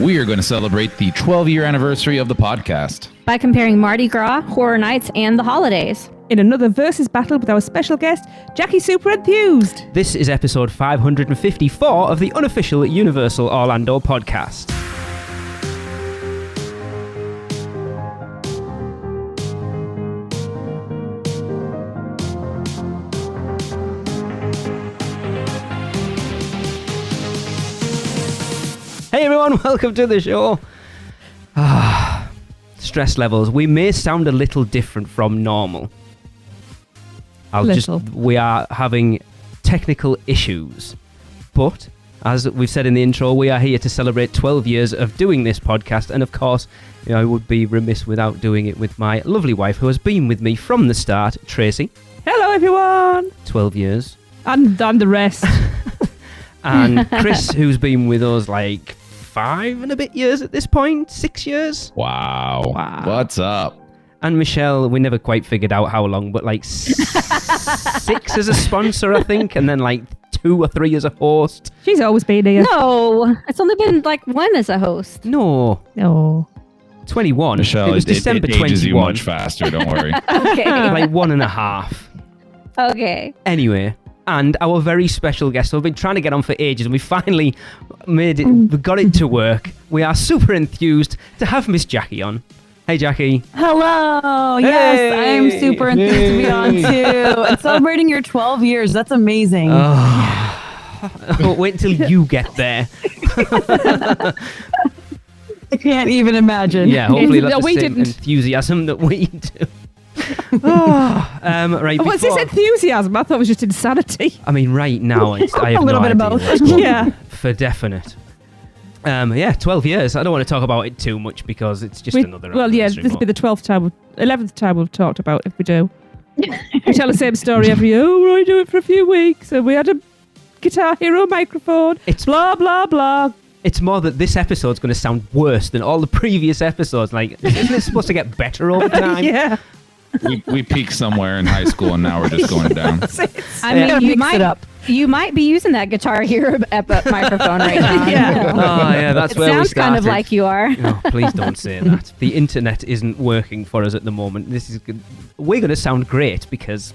we are going to celebrate the 12-year anniversary of the podcast by comparing Mardi Gras, Horror Nights, and the holidays. In another versus battle with our special guest, Jackie SuperEnthused. This is episode 554 of the unofficial Universal Orlando podcast. Hey everyone, welcome to the show. Stress levels. We may sound a little different from normal. We are having technical issues. But, as we've said in the intro, we are here to celebrate 12 years of doing this podcast. And of course, I would be remiss without doing it with my lovely wife, who has been with me from the start, Tracy. Hello everyone. 12 years. And the rest. And Chris, who's been with us like 5 and a bit years at this point, 6 years. Wow. What's up? And Michelle, we never quite figured out how long, but like 6 as a sponsor, I think, and then like 2 or 3 as a host. She's always been here. No, it's only been like 1 as a host. No. 21. Michelle, it was December it ages 21. you much faster, don't worry. Okay. Like 1.5. Okay. Anyway. And our very special guest, we've been trying to get on for ages, and we finally we got it to work. We are super enthused to have Miss Jackie on. Hey, Jackie. Hello. Yes, Hey. I am super enthused to be on too. And celebrating your 12 years. That's amazing. Oh, wait until you get there. I can't even imagine. Yeah, hopefully that's No, the we same didn't. enthusiasm that we do. Right. What's this enthusiasm? I thought it was just insanity. I mean, right now, I have A little no bit of idea both. what's going on, Yeah. for definite. 12 years. I don't want to talk about it too much because it's just another. Well, yeah, anniversary, this will be but- the 11th time we've talked about if we do. We tell the same story every year. Oh, we only do it for a few weeks. And we had a Guitar Hero microphone. It's blah, blah, blah. It's more that this episode's going to sound worse than all the previous episodes. Like, isn't it supposed to get better over time? Yeah. we peaked somewhere in high school, and now we're just going down. I mean, Gotta mix it up. You might be using that Guitar Hero microphone right now. Yeah. Oh, yeah, that's It where we sounds started. kind of like you are. No, please don't say that. The internet isn't working for us at the moment. We're going to sound great because,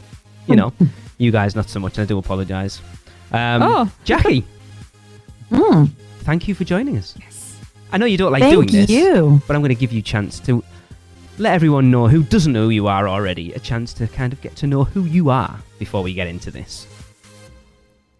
you guys not so much. I do apologise. Jackie. Thank you for joining us. Yes. I know you don't like doing this. Thank you. But I'm going to give you a chance to let everyone know who doesn't know who you are already, a chance to kind of get to know who you are before we get into this.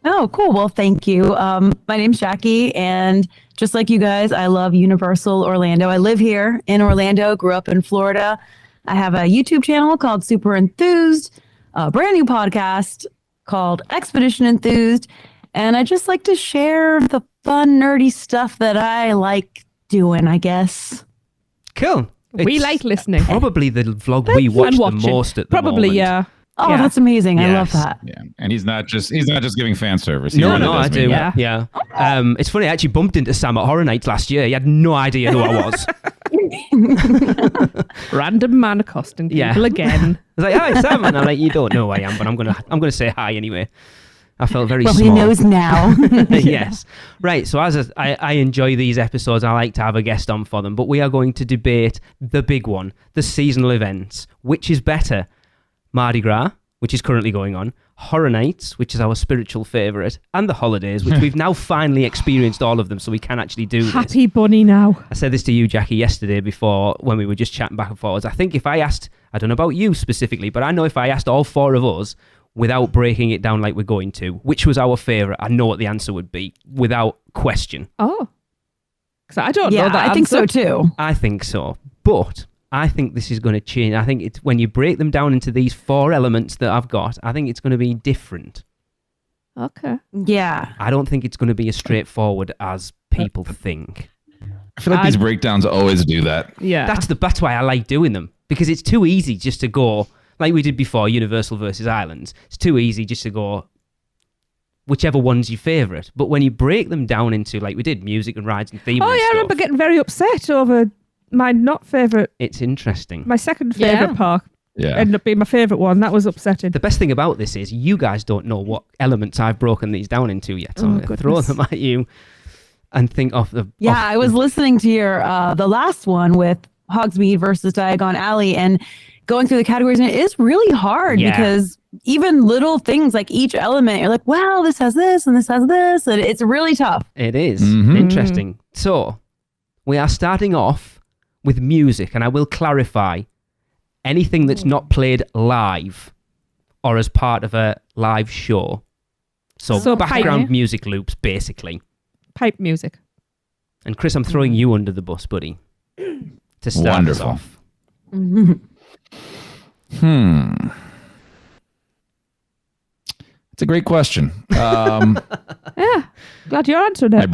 Oh, cool. Well, thank you. My name's Jackie, and just like you guys, I love Universal Orlando. I live here in Orlando, grew up in Florida. I have a YouTube channel called Super Enthused, a brand new podcast called Expedition Enthused, and I just like to share the fun, nerdy stuff that I like doing, I guess. Cool. We It's like listening. Probably the vlog we watch And the watching. most at the Probably, moment. yeah. Oh, Yeah. that's amazing. I love Yes. that. Yeah, and he's not just giving fan service. He No, really I does do. mean that. Yeah. It's funny, I actually bumped into Sam at Horror Nights last year. He had no idea who I was. Random man accosting people Yeah. again. I was like, "Hi, Sam," and I'm like, "You don't know who I am, but I'm gonna say hi anyway." I felt very Well, small. he knows now. Yes. Right. So I enjoy these episodes. I like to have a guest on for them, but we are going to debate the big one, the seasonal events. Which is better? Mardi Gras, which is currently going on, Horror Nights, which is our spiritual favourite, and the holidays, which we've now finally experienced all of them, so we can actually do this. Happy bunny now. I said this to you, Jackie, yesterday before when we were just chatting back and forwards. I think if I asked, I don't know about you specifically, but I know if I asked all 4 of us, without breaking it down like we're going to, which was our favourite, I know what the answer would be, without question. Oh. Because I don't know Yeah, that I think so answer. too. I think so. But I think this is going to change. I think it's when you break them down into these 4 elements that I've got, I think it's going to be different. Okay. Yeah. I don't think it's going to be as straightforward as people think. I feel like these breakdowns always do that. Yeah. That's why I like doing them, because it's too easy just to go like we did before, Universal versus Islands. It's too easy just to go whichever one's your favourite. But when you break them down into, like we did, music and rides and theme Oh, and yeah, I stuff, remember getting very upset over my not favourite, it's interesting. my second Yeah. favourite park Yeah. ended up being my favourite one. That was upsetting. The best thing about this is you guys don't know what elements I've broken these down into yet. So Oh, I'm going to throw goodness. them at you. and think of the... Yeah, I was listening to your the last one with Hogsmeade versus Diagon Alley and going through the categories, and it is really hard because even little things like each element, you're like, well, this has this and this has this, and it's really tough. It is. Interesting. So, we are starting off with music, and I will clarify anything that's not played live or as part of a live show. So background music loops, basically. Pipe music. And Chris, I'm throwing you under the bus, buddy, to start us off. It's a great question. Yeah, glad you answered it.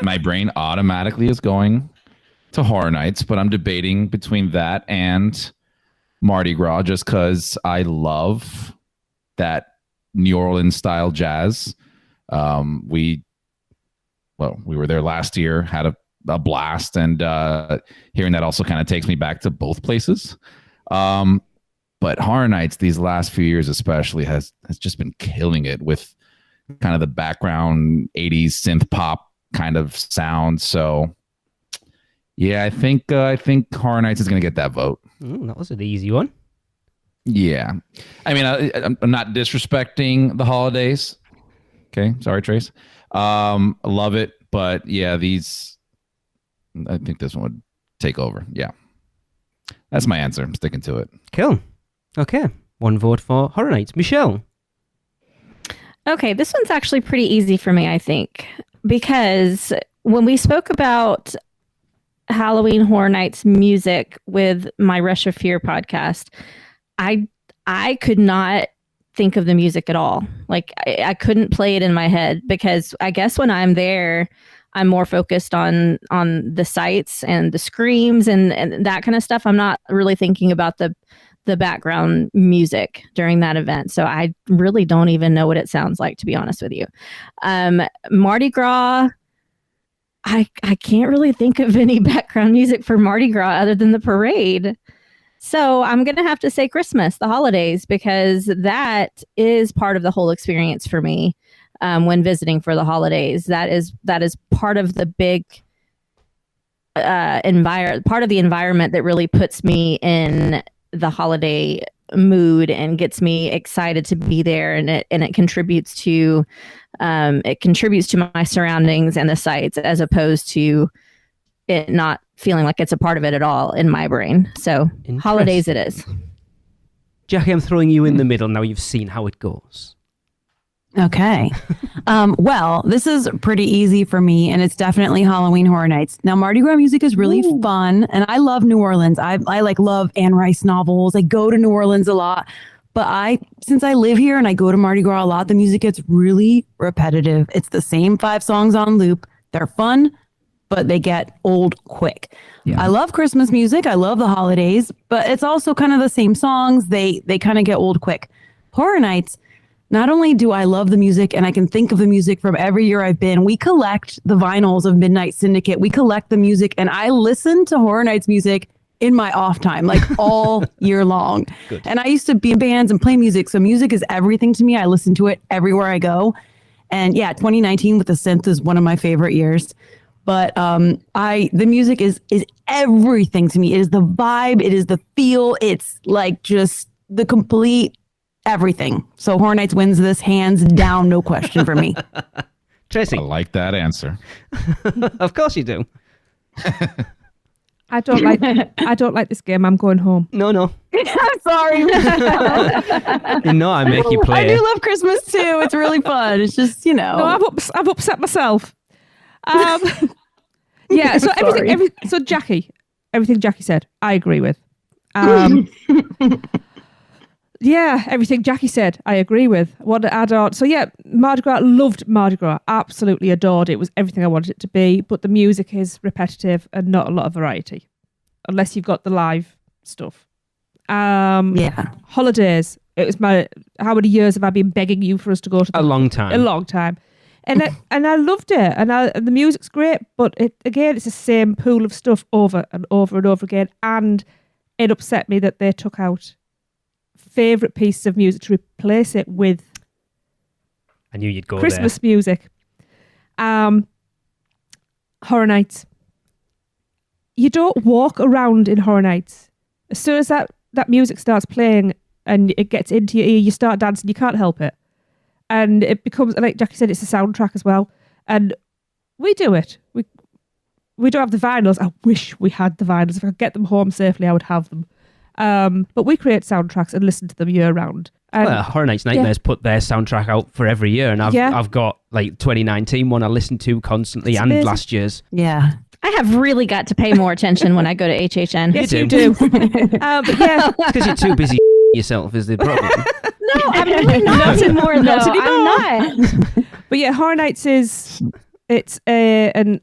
My brain automatically is going to Horror Nights, but I'm debating between that and Mardi Gras just because I love that New Orleans style jazz. We were there last year, had a blast, and hearing that also kind of takes me back to both places. But Horror Nights these last few years especially has just been killing it with kind of the background 80s synth pop kind of sound. So yeah, I think Horror Nights is going to get that vote. That was an easy one. Yeah. I mean, I'm not disrespecting the holidays. Okay. Sorry, Trace. I love it. But yeah, I think this one would take over. Yeah. That's my answer. I'm sticking to it. Cool. Okay. One vote for Horror Nights. Michelle. Okay, this one's actually pretty easy for me, I think, because when we spoke about Halloween Horror Nights music with my Rush of Fear podcast, I could not think of the music at all. Like I couldn't play it in my head because I guess when I'm there, I'm more focused on the sights and the screams and that kind of stuff. I'm not really thinking about the background music during that event. So I really don't even know what it sounds like, to be honest with you. Mardi Gras, I can't really think of any background music for Mardi Gras other than the parade. So I'm going to have to say Christmas, the holidays, because that is part of the whole experience for me when visiting for the holidays. That is part of the big part of the environment that really puts me in the holiday mood and gets me excited to be there, and it contributes to my surroundings and the sights, as opposed to it not feeling like it's a part of it at all in my brain. So holidays it is. Jackie, I'm throwing you in the middle now. You've seen how it goes. Okay. Well, this is pretty easy for me, and it's definitely Halloween Horror Nights. Now, Mardi Gras music is really fun, and I love New Orleans. I love Anne Rice novels. I go to New Orleans a lot, but since I live here and I go to Mardi Gras a lot, the music gets really repetitive. It's the same 5 songs on loop. They're fun, but they get old quick. Yeah. I love Christmas music. I love the holidays, but it's also kind of the same songs. They kind of get old quick. Horror Nights, not only do I love the music and I can think of the music from every year I've been, we collect the vinyls of Midnight Syndicate. We collect the music, and I listen to Horror Nights music in my off time, like all year long. Good. And I used to be in bands and play music. So music is everything to me. I listen to it everywhere I go. And yeah, 2019 with the synth is one of my favorite years. But the music is everything to me. It is the vibe. It is the feel. It's like just the complete everything. So Horror Nights wins this hands down, no question for me. Tracy. I like that answer. Of course you do. I don't like this game. I'm going home. No. I'm sorry. No, I make you play. I do love Christmas too. It's really fun. It's just, No, I've upset myself. Yeah, so so Jackie, everything Jackie said, I agree with. Yeah, everything Jackie said, I agree with. What to add on? So yeah, Mardi Gras, loved Mardi Gras, absolutely adored it. It was everything I wanted it to be, but the music is repetitive and not a lot of variety, unless you've got the live stuff. Yeah. Holidays. It was how many years have I been begging you for us to go to? A long time. A long time. And I loved it, and the music's great, but it's the same pool of stuff over and over and over again, and it upset me that they took out favourite pieces of music to replace it with I knew you'd go Christmas music. Horror Nights. You don't walk around in Horror Nights. As soon as that music starts playing and it gets into your ear, you start dancing. You can't help it. And it becomes, like Jackie said, it's a soundtrack as well. And we do it. We don't have the vinyls. I wish we had the vinyls. If I could get them home safely, I would have them. But we create soundtracks and listen to them year round. Well, Horror Nights Nightmares put their soundtrack out for every year, and I've got like 2019 one I listen to constantly, It's and amazing. last year's. Yeah. I have really got to pay more attention when I go to HHN. Yes, You you do. do. But yeah, It's because you're too busy yourself is the problem. No, I'm really not anymore, though. Not anymore. I'm not. but yeah, Horror Nights it's an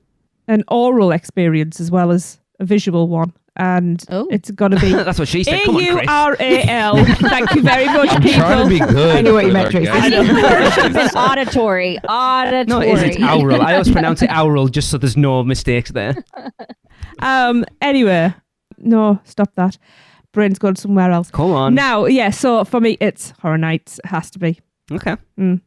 oral experience as well as a visual one, and Oh. it's gonna be That's what she said. Come on, Chris. AURAL. Thank you very much, I'm people. trying to be good. I knew what you with meant, our Tracy. guests. I think the word should have been auditory. Auditory. No, it is. It's aural. I always pronounce it aural just so there's no mistakes there. Anyway, no, stop that. Brain's gone somewhere else. Come on. Now, yeah, so for me, it's Horror Nights. It has to be. Okay. Mm.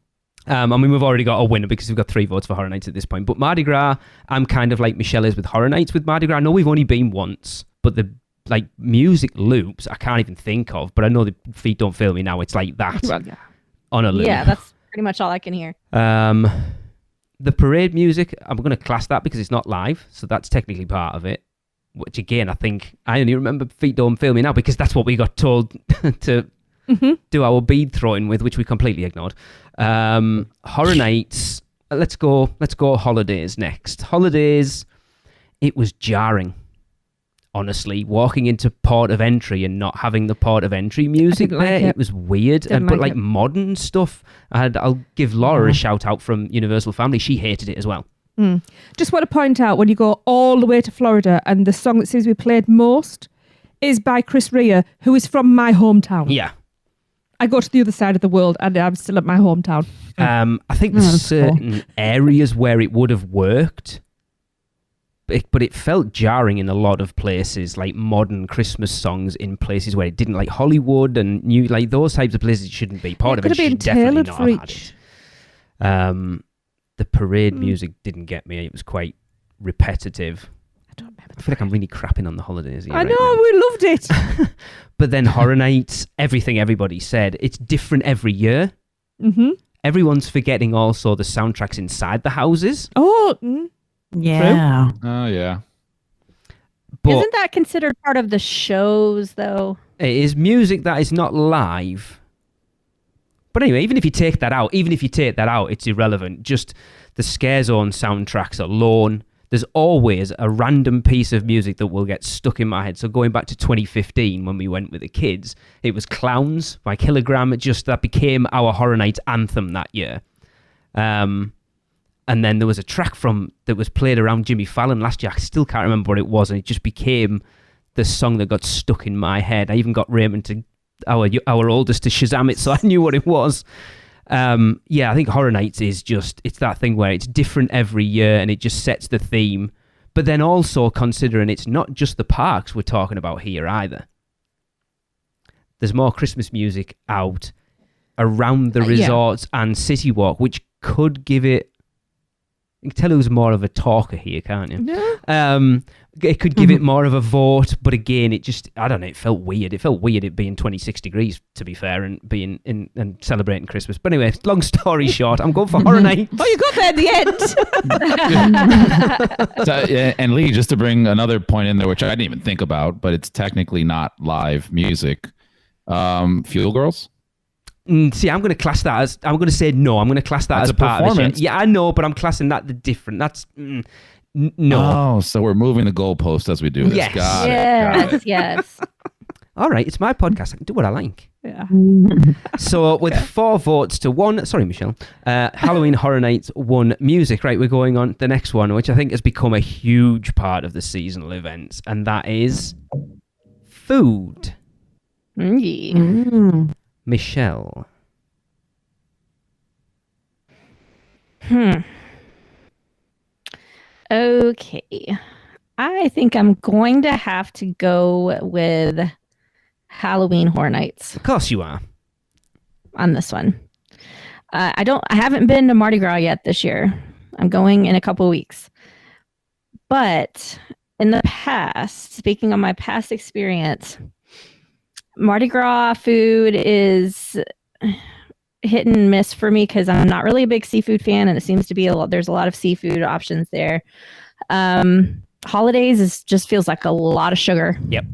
I mean, we've already got a winner because we've got 3 votes for Horror Nights at this point. But Mardi Gras, I'm kind of like Michelle is with Horror Nights with Mardi Gras. I know we've only been once, but the like music loops I can't even think of. But I know the feet don't fail me now. It's like that Well, yeah. on a loop. Yeah, that's pretty much all I can hear. The parade music, I'm going to class that because it's not live, so that's technically part of it. Which again, I think I only remember Feet Don't Fail Me now because that's what we got told to do our bead throwing with, which we completely ignored. Horror Nights. Let's go Holidays next. Holidays. It was jarring. Honestly, walking into port of entry and not having the port of entry music didn't like there, it. it was weird. Didn't But like like it. modern stuff, I'll give Laura a shout out from Universal Family. She hated it as well. Just want to point out when you go all the way to Florida and the song that seems to be played most is by Chris Rea, who is from my hometown. Yeah. I go to the other side of the world and I'm still at my hometown. I think there's certain areas where it would have worked, but it felt jarring in a lot of places, like modern Christmas songs in places where it didn't, like Hollywood and new, like those types of places it shouldn't be. Part It of could it have been should definitely tailored not for have had each. it. The parade music didn't get me. It was quite repetitive. I don't remember. I feel like I'm really crapping on the holidays here I right know, now. we loved it. But then Horror Nights, everything everybody said, it's different every year. Mm-hmm. Everyone's forgetting also the soundtracks inside the houses. Oh, Yeah. Oh yeah. But Isn't that considered part of the shows, though? it is music that is not live. But anyway, even if you take that out, it's irrelevant. Just the Scare Zone soundtracks alone, there's always a random piece of music that will get stuck in my head. So going back to 2015 when we went with the kids, it was Clowns by Kilogram. That became our Horror Nights anthem that year. And then there was a track that was played around Jimmy Fallon last year. I still can't remember what it was, and it just became the song that got stuck in my head. I even got Raymond to our oldest to Shazam it, so I knew what it was. I think Horror Nights is just, it's that thing where it's different every year and it just sets the theme. But then also considering it's not just the parks we're talking about here either. There's more Christmas music out around the resorts and City Walk, which could give it, you can tell who's more of a talker here, can't you? no. It could give it more of a vote, but again, it just, I don't know, it felt weird. It felt weird it being 26 degrees, to be fair, and being and celebrating Christmas. But anyway, long story short, I'm going for Horror Nights. Oh, you got there in the end. And Lee, just to bring another point in there, which I didn't even think about, but it's technically not live music. Fuel Girls. See, I'm going to class that as, I'm going to say no. I'm going to class that That's as a part of the performance. shit. Yeah, I know, but I'm classing that the different. That's no. Oh, so we're moving the goalpost as we do this. Yes. Got it. Yes, yes. All right, it's my podcast. I can do what I like. Yeah. So with 4 votes to 1, sorry, Michelle, Halloween Horror Nights won music. Right, we're going on the next one, which I think has become a huge part of the seasonal events, and that is food. Yeah. Michelle. Okay. I think I'm going to have to go with Halloween Horror Nights Of course you are. on this one. I haven't been to Mardi Gras yet this year. I'm going in a couple of weeks. But in the past, speaking on my past experience, Mardi Gras food is hit and miss for me because I'm not really a big seafood fan, and it seems to be there's a lot of seafood options there. Holidays just feels like a lot of sugar. Yep.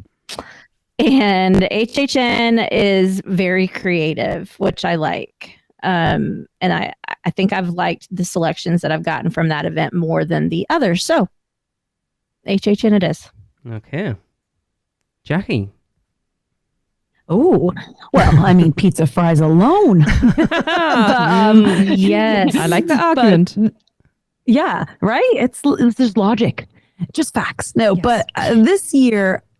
And HHN is very creative, which I like. And I think I've liked the selections that I've gotten from that event more than the others. So HHN it is. Okay. Jackie. Oh, well, I mean, pizza fries alone. Yes. I like the argument. Yeah, right? It's there's logic, just facts. No, Yes. but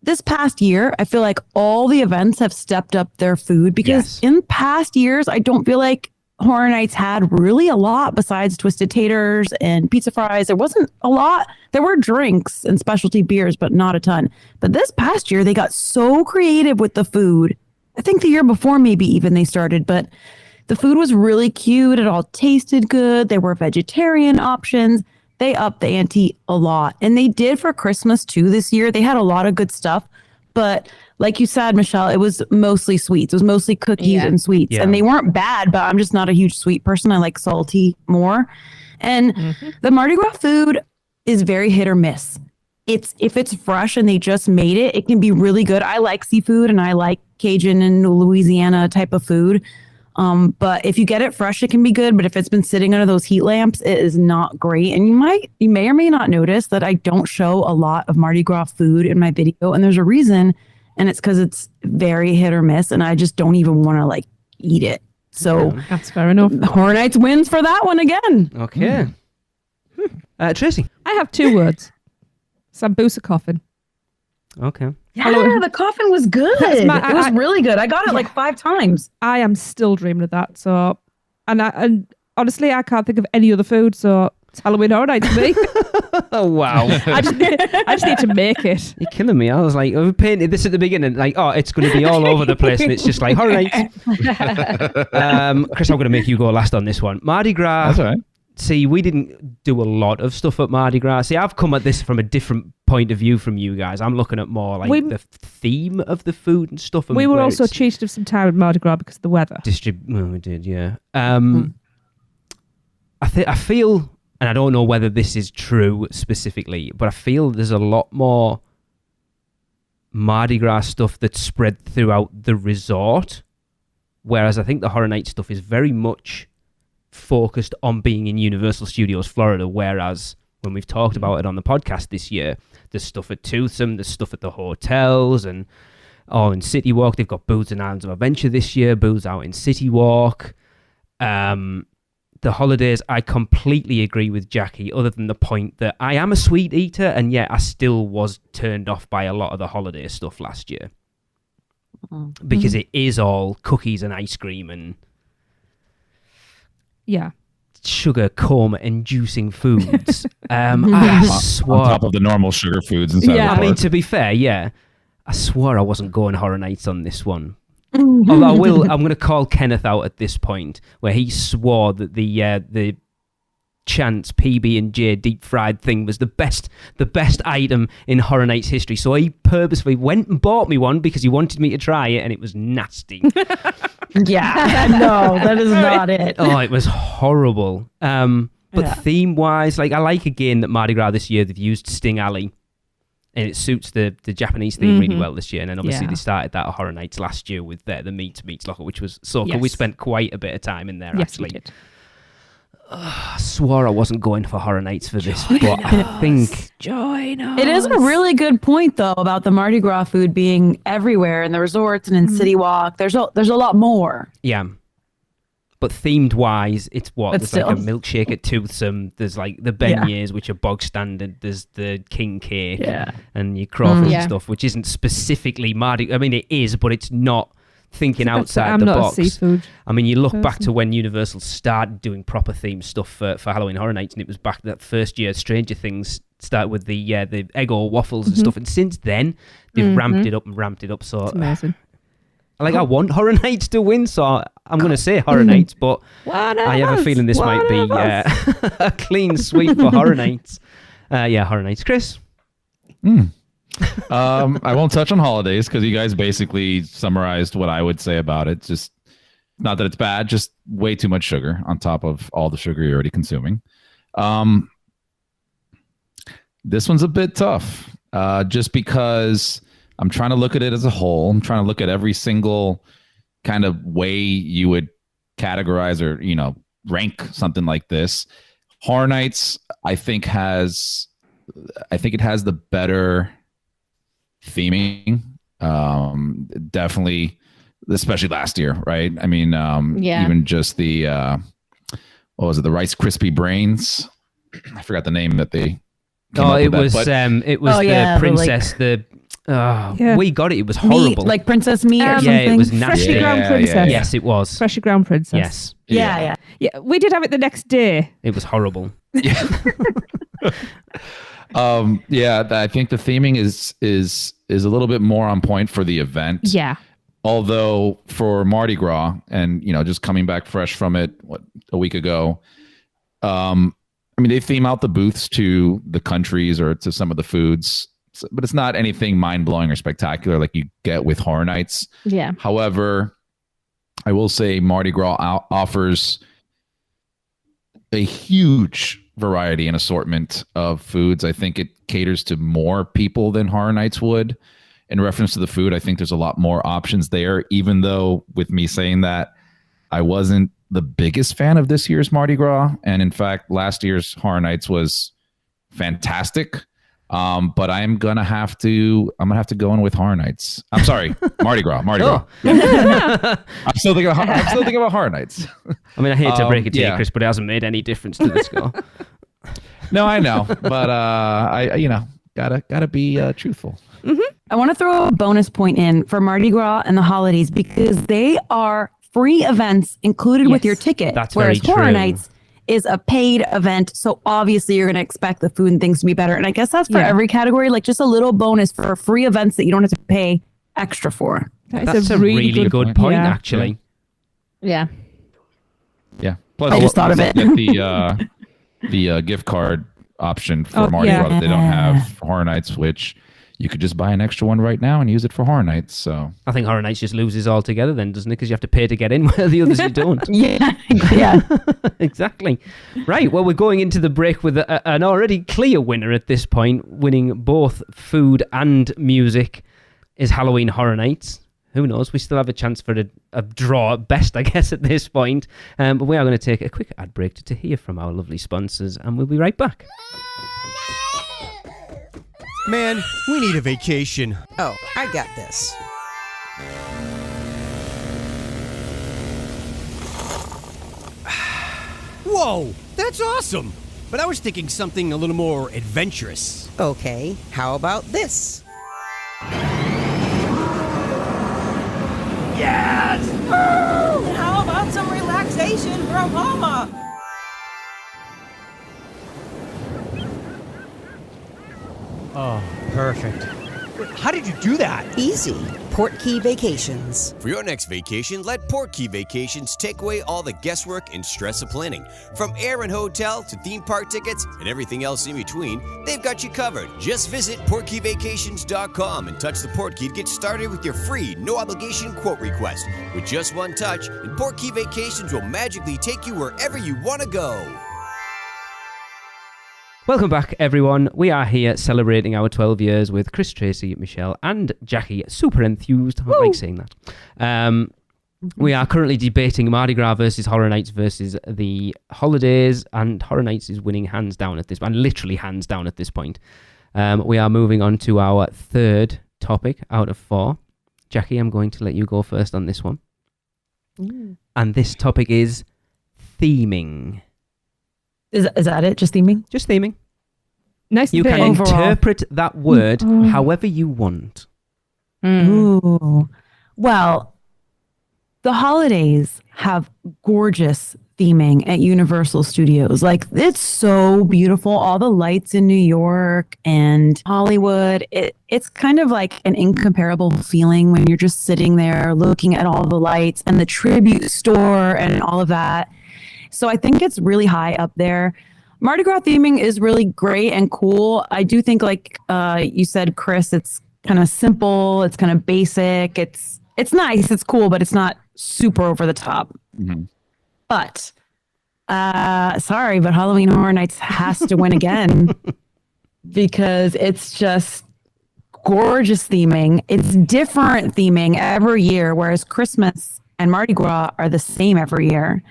this past year, I feel like all the events have stepped up their food because in past years, I don't feel like Horror Nights had really a lot besides twisted taters and pizza fries. There wasn't a lot. There were drinks and specialty beers, but not a ton. But this past year, they got so creative with the food. I think the year before, maybe even they started, but the food was really cute. It all tasted good. There were vegetarian options. They upped the ante a lot. And they did for Christmas too this year. They had a lot of good stuff. But like you said, Michelle, it was mostly sweets. It was mostly cookies and sweets. Yeah. And they weren't bad, but I'm just not a huge sweet person. I like salty more. And the Mardi Gras food is very hit or miss. If it's fresh and they just made it, it can be really good. I like seafood and I like Cajun and Louisiana type of food. But if you get it fresh, it can be good. But if it's been sitting under those heat lamps, it is not great. And you may or may not notice that I don't show a lot of Mardi Gras food in my video. And there's a reason. And it's because it's very hit or miss. And I just don't even want to like eat it. So That's fair enough. Horror Nights wins for that one again. Okay. Tracy. I have 2 words. Sambusa coffin. Okay. Yeah, the coffin was good. It was really good. I got it like 5 times. I am still dreaming of that. So, and honestly, I can't think of any other food. So it's Halloween Horror Nights for me. Oh, wow. I just need to make it. You're killing me. I was like, we painted this at the beginning, like, oh, it's going to be all over the place, and it's just like, Horror Nights. Chris, I'm going to make you go last on this one. Mardi Gras. That's all right. See, we didn't do a lot of stuff at Mardi Gras. See, I've come at this from a different point of view from you guys. I'm looking at more like the theme of the food and stuff. And We were where also it's cheated of some time at Mardi Gras because of the weather. well, we did, yeah. I feel, and I don't know whether this is true specifically, but I feel there's a lot more Mardi Gras stuff that's spread throughout the resort, whereas I think the Horror Night stuff is very much focused on being in Universal Studios Florida, whereas when we've talked about it on the podcast this year, there's stuff at Toothsome, there's stuff at the hotels, and in City Walk. They've got Booths and Islands of Adventure this year, Booths out in City Walk. The holidays, I completely agree with Jackie, other than the point that I am a sweet eater, and yet I still was turned off by a lot of the holiday stuff last year. Because it is all cookies and ice cream and sugar coma inducing foods. I swore, On top of the normal sugar foods inside Yeah. the I mean, park. to be fair, yeah, I swore I wasn't going Horror Nights on this one. Although I'm going to call Kenneth out at this point, where he swore that the Chance PB&J deep fried thing was the best item in Horror Nights history. So he purposefully went and bought me one because he wanted me to try it, and it was nasty. Yeah, no, that is not it. Oh, it was horrible. But theme wise, like I like again that Mardi Gras this year they've used Sting Alley, and it suits the Japanese theme really well this year. And then obviously they started that at Horror Nights last year with the Meats Locker, which was so cool. We spent quite a bit of time in there actually. We did. I swore I wasn't going for Horror Nights for this, but I think Join us. It is a really good point, though, about the Mardi Gras food being everywhere in the resorts and in City Walk. There's a lot more. yeah. But themed wise, it's what? But There's still. like a milkshake at Toothsome. There's like the beignets, which are bog standard. There's the king cake and your crawfish and stuff, which isn't specifically Mardi. I mean, it is, but it's not thinking outside I'm the not box. a seafood. I mean, you look back person. to when Universal started doing proper themed stuff for Halloween Horror Nights, and it was back that first year Stranger Things started with the Eggo waffles and stuff. And since then, they've ramped it up. So It's amazing. like, I want Horror Nights to win, so I'm going to say Horror Nights, but I have a feeling this might be a clean sweep for Horror Nights. Yeah, Horror Nights. Chris? I won't touch on holidays because you guys basically summarized what I would say about it. Just not that it's bad, just way too much sugar on top of all the sugar you're already consuming. This one's a bit tough, just because I'm trying to look at it as a whole. I'm trying to look at every single kind of way you would categorize or, rank something like this. Horror Nights, I think it has the better theming. Definitely, especially last year, right? I mean, even just the what was it? The Rice Krispie Brains. I forgot the name that they. It was the princess. We got it. It was horrible. Meat, like princess meat or something. Yeah, it was nasty. Freshly ground princess. Yes, it was. Freshly ground princess. Yes. Yeah. We did have it the next day. It was horrible. I think the theming is a little bit more on point for the event. Yeah. Although for Mardi Gras and just coming back fresh from it a week ago, they theme out the booths to the countries or to some of the foods, but it's not anything mind blowing or spectacular like you get with Horror Nights. Yeah. However, I will say Mardi Gras offers a huge variety and assortment of foods. I think it caters to more people than Horror Nights would. In reference to the food, I think there's a lot more options there, even though with me saying that, I wasn't the biggest fan of this year's Mardi Gras. And in fact, last year's Horror Nights was fantastic. But I'm gonna have to go in with Horror Nights. I'm sorry, Mardi Gras. I'm still thinking about Horror Nights. I hate to break it to you, Chris, but it hasn't made any difference to the score. No, I know, but I gotta be truthful. Mm-hmm. I want to throw a bonus point in for Mardi Gras and the holidays because they are free events included with your ticket. That's whereas very Horror true. Nights is a paid event, so obviously you're going to expect the food and things to be better. And I guess that's for every category, like just a little bonus for free events that you don't have to pay extra for. That's a really good point, actually. Yeah. Yeah. Plus, I just thought of it. Get the gift card option for Mardi Gras that they don't have for Horror Nights, which you could just buy an extra one right now and use it for Horror Nights. So I think Horror Nights just loses altogether then, doesn't it? Because you have to pay to get in where the others you don't. Yeah. Exactly. Right. Well, we're going into the break with an already clear winner at this point, winning both food and music is Halloween Horror Nights. Who knows? We still have a chance for a draw at best, I guess, at this point. But we are going to take a quick ad break to hear from our lovely sponsors, and we'll be right back. Man, we need a vacation. Oh, I got this. Whoa, that's awesome. But I was thinking something a little more adventurous. Okay, how about this? Yes! And how about some relaxation from Mama? Oh, perfect. How did you do that? Easy. Portkey Vacations. For your next vacation, let Portkey Vacations take away all the guesswork and stress of planning. From air and hotel to theme park tickets and everything else in between, they've got you covered. Just visit PortkeyVacations.com and touch the Portkey to get started with your free, no-obligation quote request. With just one touch, and Portkey Vacations will magically take you wherever you want to go. Welcome back, everyone. We are here celebrating our 12 years with Chris, Tracy, Michelle, and Jackie SuperEnthused. I don't like saying that. We are currently debating Mardi Gras versus Horror Nights versus the holidays, and Horror Nights is winning hands down at this point, and literally hands down at this point. We are moving on to our third topic out of 4. Jackie, I'm going to let you go first on this one. And this topic is theming. Is that it? Just theming? Just theming. Nice. You can overall. interpret that word however you want. Ooh. Well, the holidays have gorgeous theming at Universal Studios. Like, it's so beautiful. All the lights in New York and Hollywood. It's kind of like an incomparable feeling when you're just sitting there looking at all the lights and the tribute store and all of that. So I think it's really high up there. Mardi Gras theming is really great and cool. I do think, like you said, Chris, it's kind of simple. It's kind of basic. It's nice. It's cool, but it's not super over the top. Mhm. But sorry, but Halloween Horror Nights has to win again because it's just gorgeous theming. It's different theming every year, whereas Christmas and Mardi Gras are the same every year.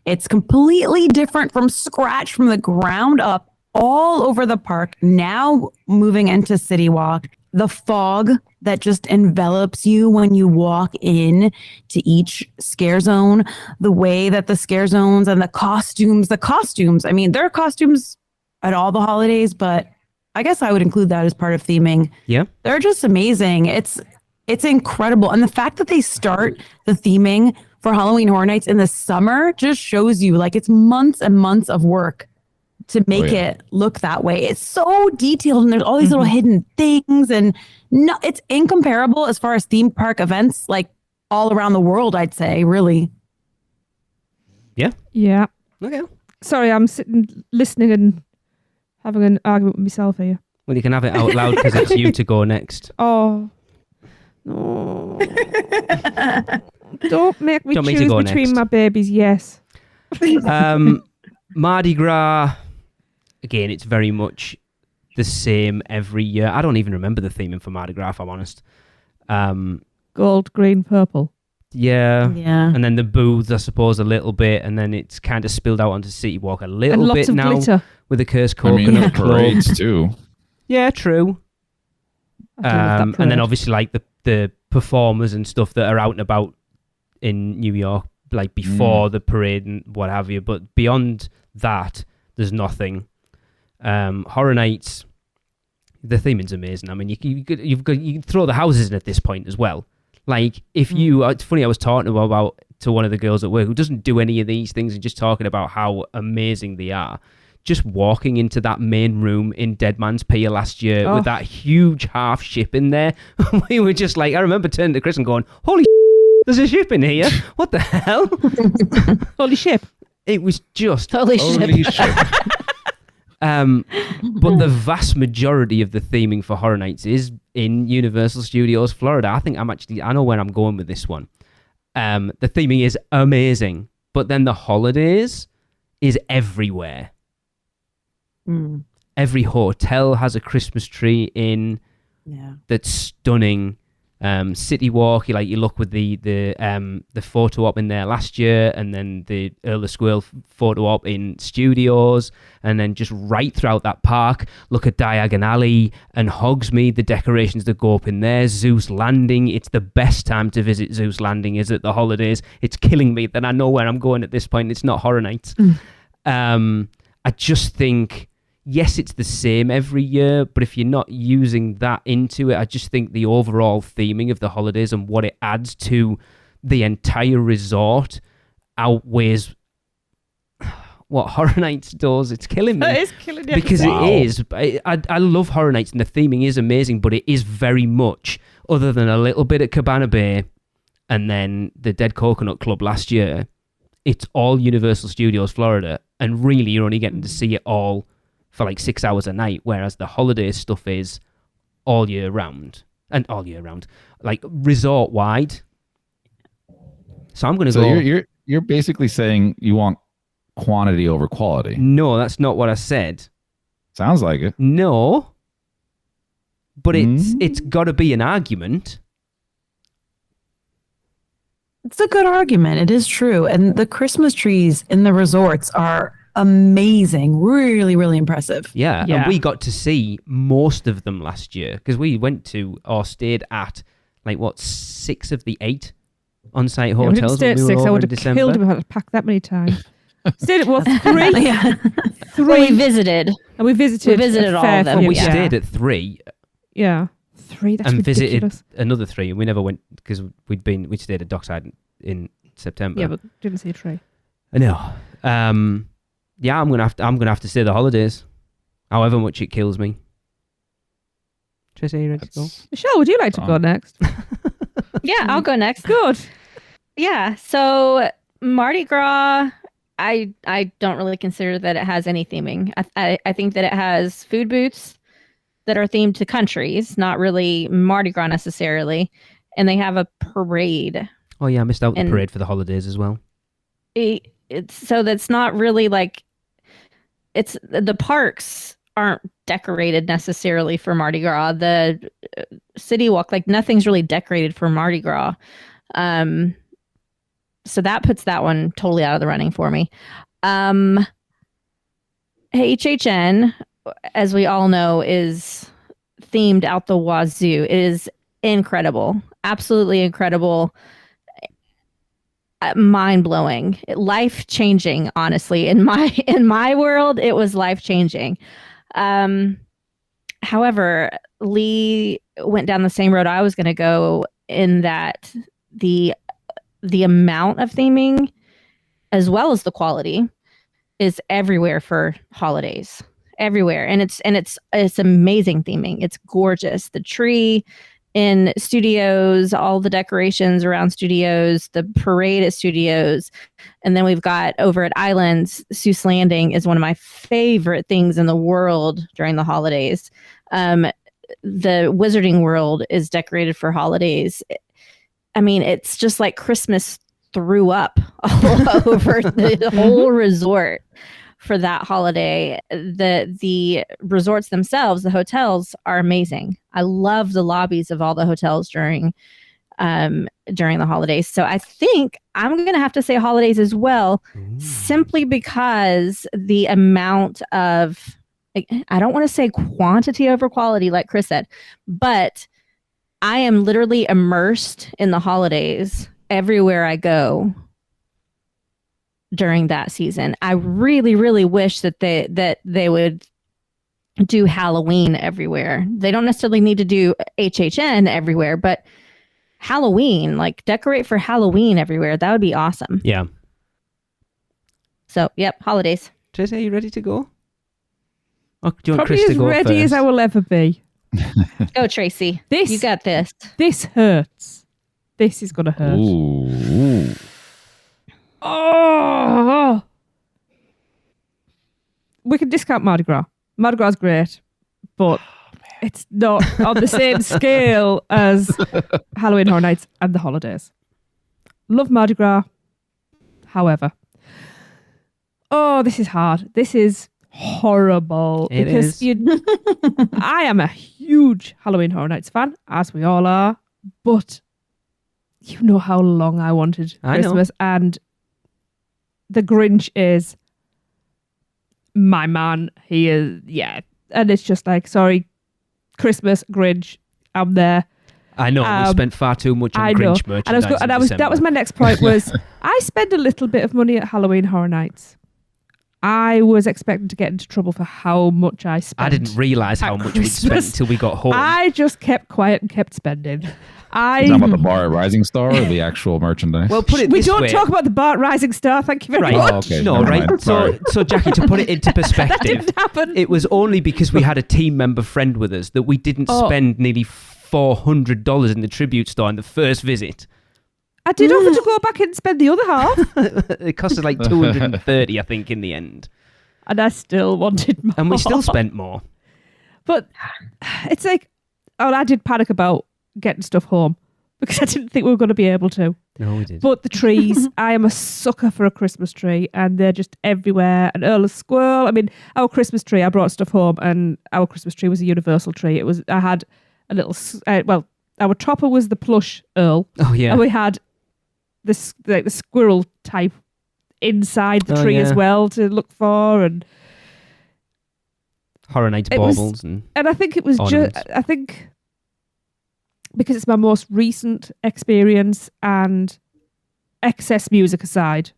It's completely different from scratch, from the ground up, all over the park. Now moving into City Walk, the fog that just envelops you when you walk in to each scare zone, the way that the scare zones and the costumes, I mean, there are costumes at all the holidays, but I guess I would include that as part of theming. Yeah. They're just amazing. It's incredible. And the fact that they start the theming for Halloween Horror Nights in the summer just shows you like it's months and months of work to make it look that way. It's so detailed and there's all these little hidden things and it's incomparable as far as theme park events like all around the world, I'd say, really. Yeah. Yeah. Okay. Sorry, I'm sitting listening and having an argument with myself here. Well, you can have it out loud because it's you to go next. Oh. No. Don't make me Do you want me to choose go between next? my babies, yes. Mardi Gras, again, it's very much the same every year. I don't even remember the theming for Mardi Gras, if I'm honest. Gold, green, purple. Yeah. Yeah. And then the booths, I suppose, a little bit, and then it's kind of spilled out onto City Walk a And little lots bit of now glitter. with the Cursed I mean, Coconut the Club. parades too. Yeah, true. I do love that And then parade. obviously like the performers and stuff that are out and about in New York, like before the parade and what have you. But beyond that, there's nothing. Horror Nights, the theming's amazing. I mean, you can throw the houses in at this point as well. Like if you, it's funny. I was talking about to one of the girls at work who doesn't do any of these things and just talking about how amazing they are. Just walking into that main room in Dead Man's Pier last year with that huge half ship in there, we were just like, I remember turning to Chris and going, "Holy, there's a ship in here! What the hell?" Holy ship. It was just Holy shit. but the vast majority of the theming for Horror Nights is in Universal Studios Florida. I know where I'm going with this one. The theming is amazing, but then the holidays is everywhere. Every hotel has a Christmas tree in that's stunning. City Walk, you look with the photo op in there last year, and then the Earl of Squirrel photo op in Studios, and then just right throughout that park, look at Diagon Alley and Hogsmeade, the decorations that go up in there. Zeus Landing, it's the best time to visit Zeus Landing is at the holidays. It's killing me that I know where I'm going at this point. It's not Horror Nights. I just think, yes, it's the same every year, but if you're not using that into it, I just think the overall theming of the holidays and what it adds to the entire resort outweighs what Horror Nights does. It's killing me. It is killing me. Because it is. I love Horror Nights and the theming is amazing, but it is very much, other than a little bit at Cabana Bay and then the Dead Coconut Club last year, it's all Universal Studios Florida, and really you're only getting to see it all for like 6 hours a night, whereas the holiday stuff is all year round, like resort wide. So I'm going to So go. you're basically saying you want quantity over quality. No, that's not what I said. Sounds like it. No, but it's got to be an argument. It's a good argument. It is true. And the Christmas trees in the resorts are amazing. Really, really impressive. Yeah, and we got to see most of them last year because we went to or stayed at 6 of the 8 on-site We didn't hotels stay when at we were 6. I over would in have December. killed him if I had to pack that many times. Stayed at 3. Yeah. Well, we visited. And we visited. all of them. We Yeah. stayed at 3 Yeah. 3. That's and ridiculous. visited another 3, and we never went because we stayed at Dockside in September. Yeah, but didn't see a tree. I know. Yeah, I'm gonna have to stay the holidays, however much it kills me. Tracy, are you ready to go? Michelle, would you like to go next? Yeah, I'll go next. Good. Yeah, so Mardi Gras I don't really consider that it has any theming. I think that it has food booths that are themed to countries, not really Mardi Gras necessarily, and they have a parade. Oh yeah, I missed out the And- parade for the holidays as well. So that's not really like it's the parks aren't decorated necessarily for Mardi Gras. The city walk, like nothing's really decorated for Mardi Gras. So that puts that one totally out of the running for me. HHN, as we all know, is themed out the wazoo. It is incredible, absolutely incredible, mind-blowing, life-changing. Honestly, in my world, it was life-changing. However, Lee went down the same road I was going to go, in that the amount of theming as well as the quality is everywhere for holidays, everywhere. And it's amazing theming. It's gorgeous. The tree in studios, all the decorations around studios, the parade at studios. And then we've got over at Islands, Seuss Landing is one of my favorite things in the world during the holidays. The Wizarding World is decorated for holidays. I mean, it's just like Christmas threw up all over the whole resort for that holiday. The resorts themselves, the hotels, are amazing. I love the lobbies of all the hotels during the holidays. So I think I'm going to have to say holidays as well, simply because the amount of, I don't want to say quantity over quality, like Chris said, but I am literally immersed in the holidays everywhere I go during that season. I really, really wish that they would do Halloween everywhere. They don't necessarily need to do HHN everywhere, but Halloween, like decorate for Halloween everywhere. That would be awesome. Yeah. So, yep, holidays. Tracy, are you ready to go? Oh, do you want Probably Chris to as go ready first? as I will ever be. Go, Tracy. You got this. This hurts. This is going to hurt. Ooh. Oh! We can discount Mardi Gras. Mardi Gras is great, but it's not on the same scale as Halloween Horror Nights and the holidays. Love Mardi Gras, however. Oh, this is hard. This is horrible. It because is. I am a huge Halloween Horror Nights fan, as we all are, but you know how long I wanted I know. Christmas, and the Grinch is my man. He is, yeah. And it's just like, sorry, Christmas, Grinch, I'm there. I know, we spent far too much on I know. Grinch merchandise And in that was my next point was I spend a little bit of money at Halloween Horror Nights. I was expecting to get into trouble for how much I spent. I didn't realise how at much we'd spent Christmas. until we got home. I just kept quiet and kept spending. Is that about the bar at Rising Star or the actual merchandise? Well, put it We this don't way. talk about the Bart Rising Star. Thank you very Right. much. Oh, okay. No, Never right. mind. So, Sorry. Jackie, to put it into That perspective, didn't happen. it was only because we had a team member friend with us that we didn't spend nearly $400 in the tribute store on the first visit. I did offer to go back and spend the other half, It cost us like $230, I think, in the end. and I still wanted more. And we still spent more. But it's like, I did panic about getting stuff home because I didn't think we were going to be able to. No, we did. But the trees, I am a sucker for a Christmas tree, and they're just everywhere. An Earl of Squirrel. I mean, our Christmas tree, I brought stuff home, and our Christmas tree was a universal tree. I had a little, our topper was the plush Earl. Oh, yeah. And we had the squirrel type inside the tree as well to look for. And Horror Nights it was- baubles and I think it was just, ornaments. I think because it's my most recent experience, and excess music aside,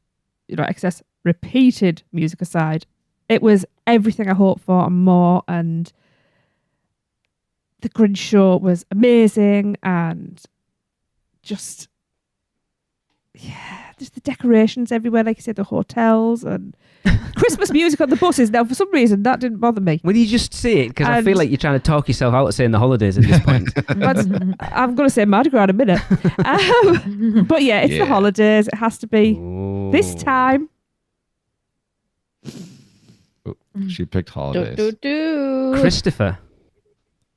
excess repeated music aside, it was everything I hoped for and more. And the Grinch show was amazing, and just the decorations everywhere, like you said, the hotels and Christmas music on the buses. Now, for some reason, that didn't bother me. Will you just say it? Because I feel And- like you're trying to talk yourself out of saying the holidays at this point. I'm going to say Mardi Gras in a minute. But yeah, it's the holidays. It has to be this time. She picked holidays. Christopher.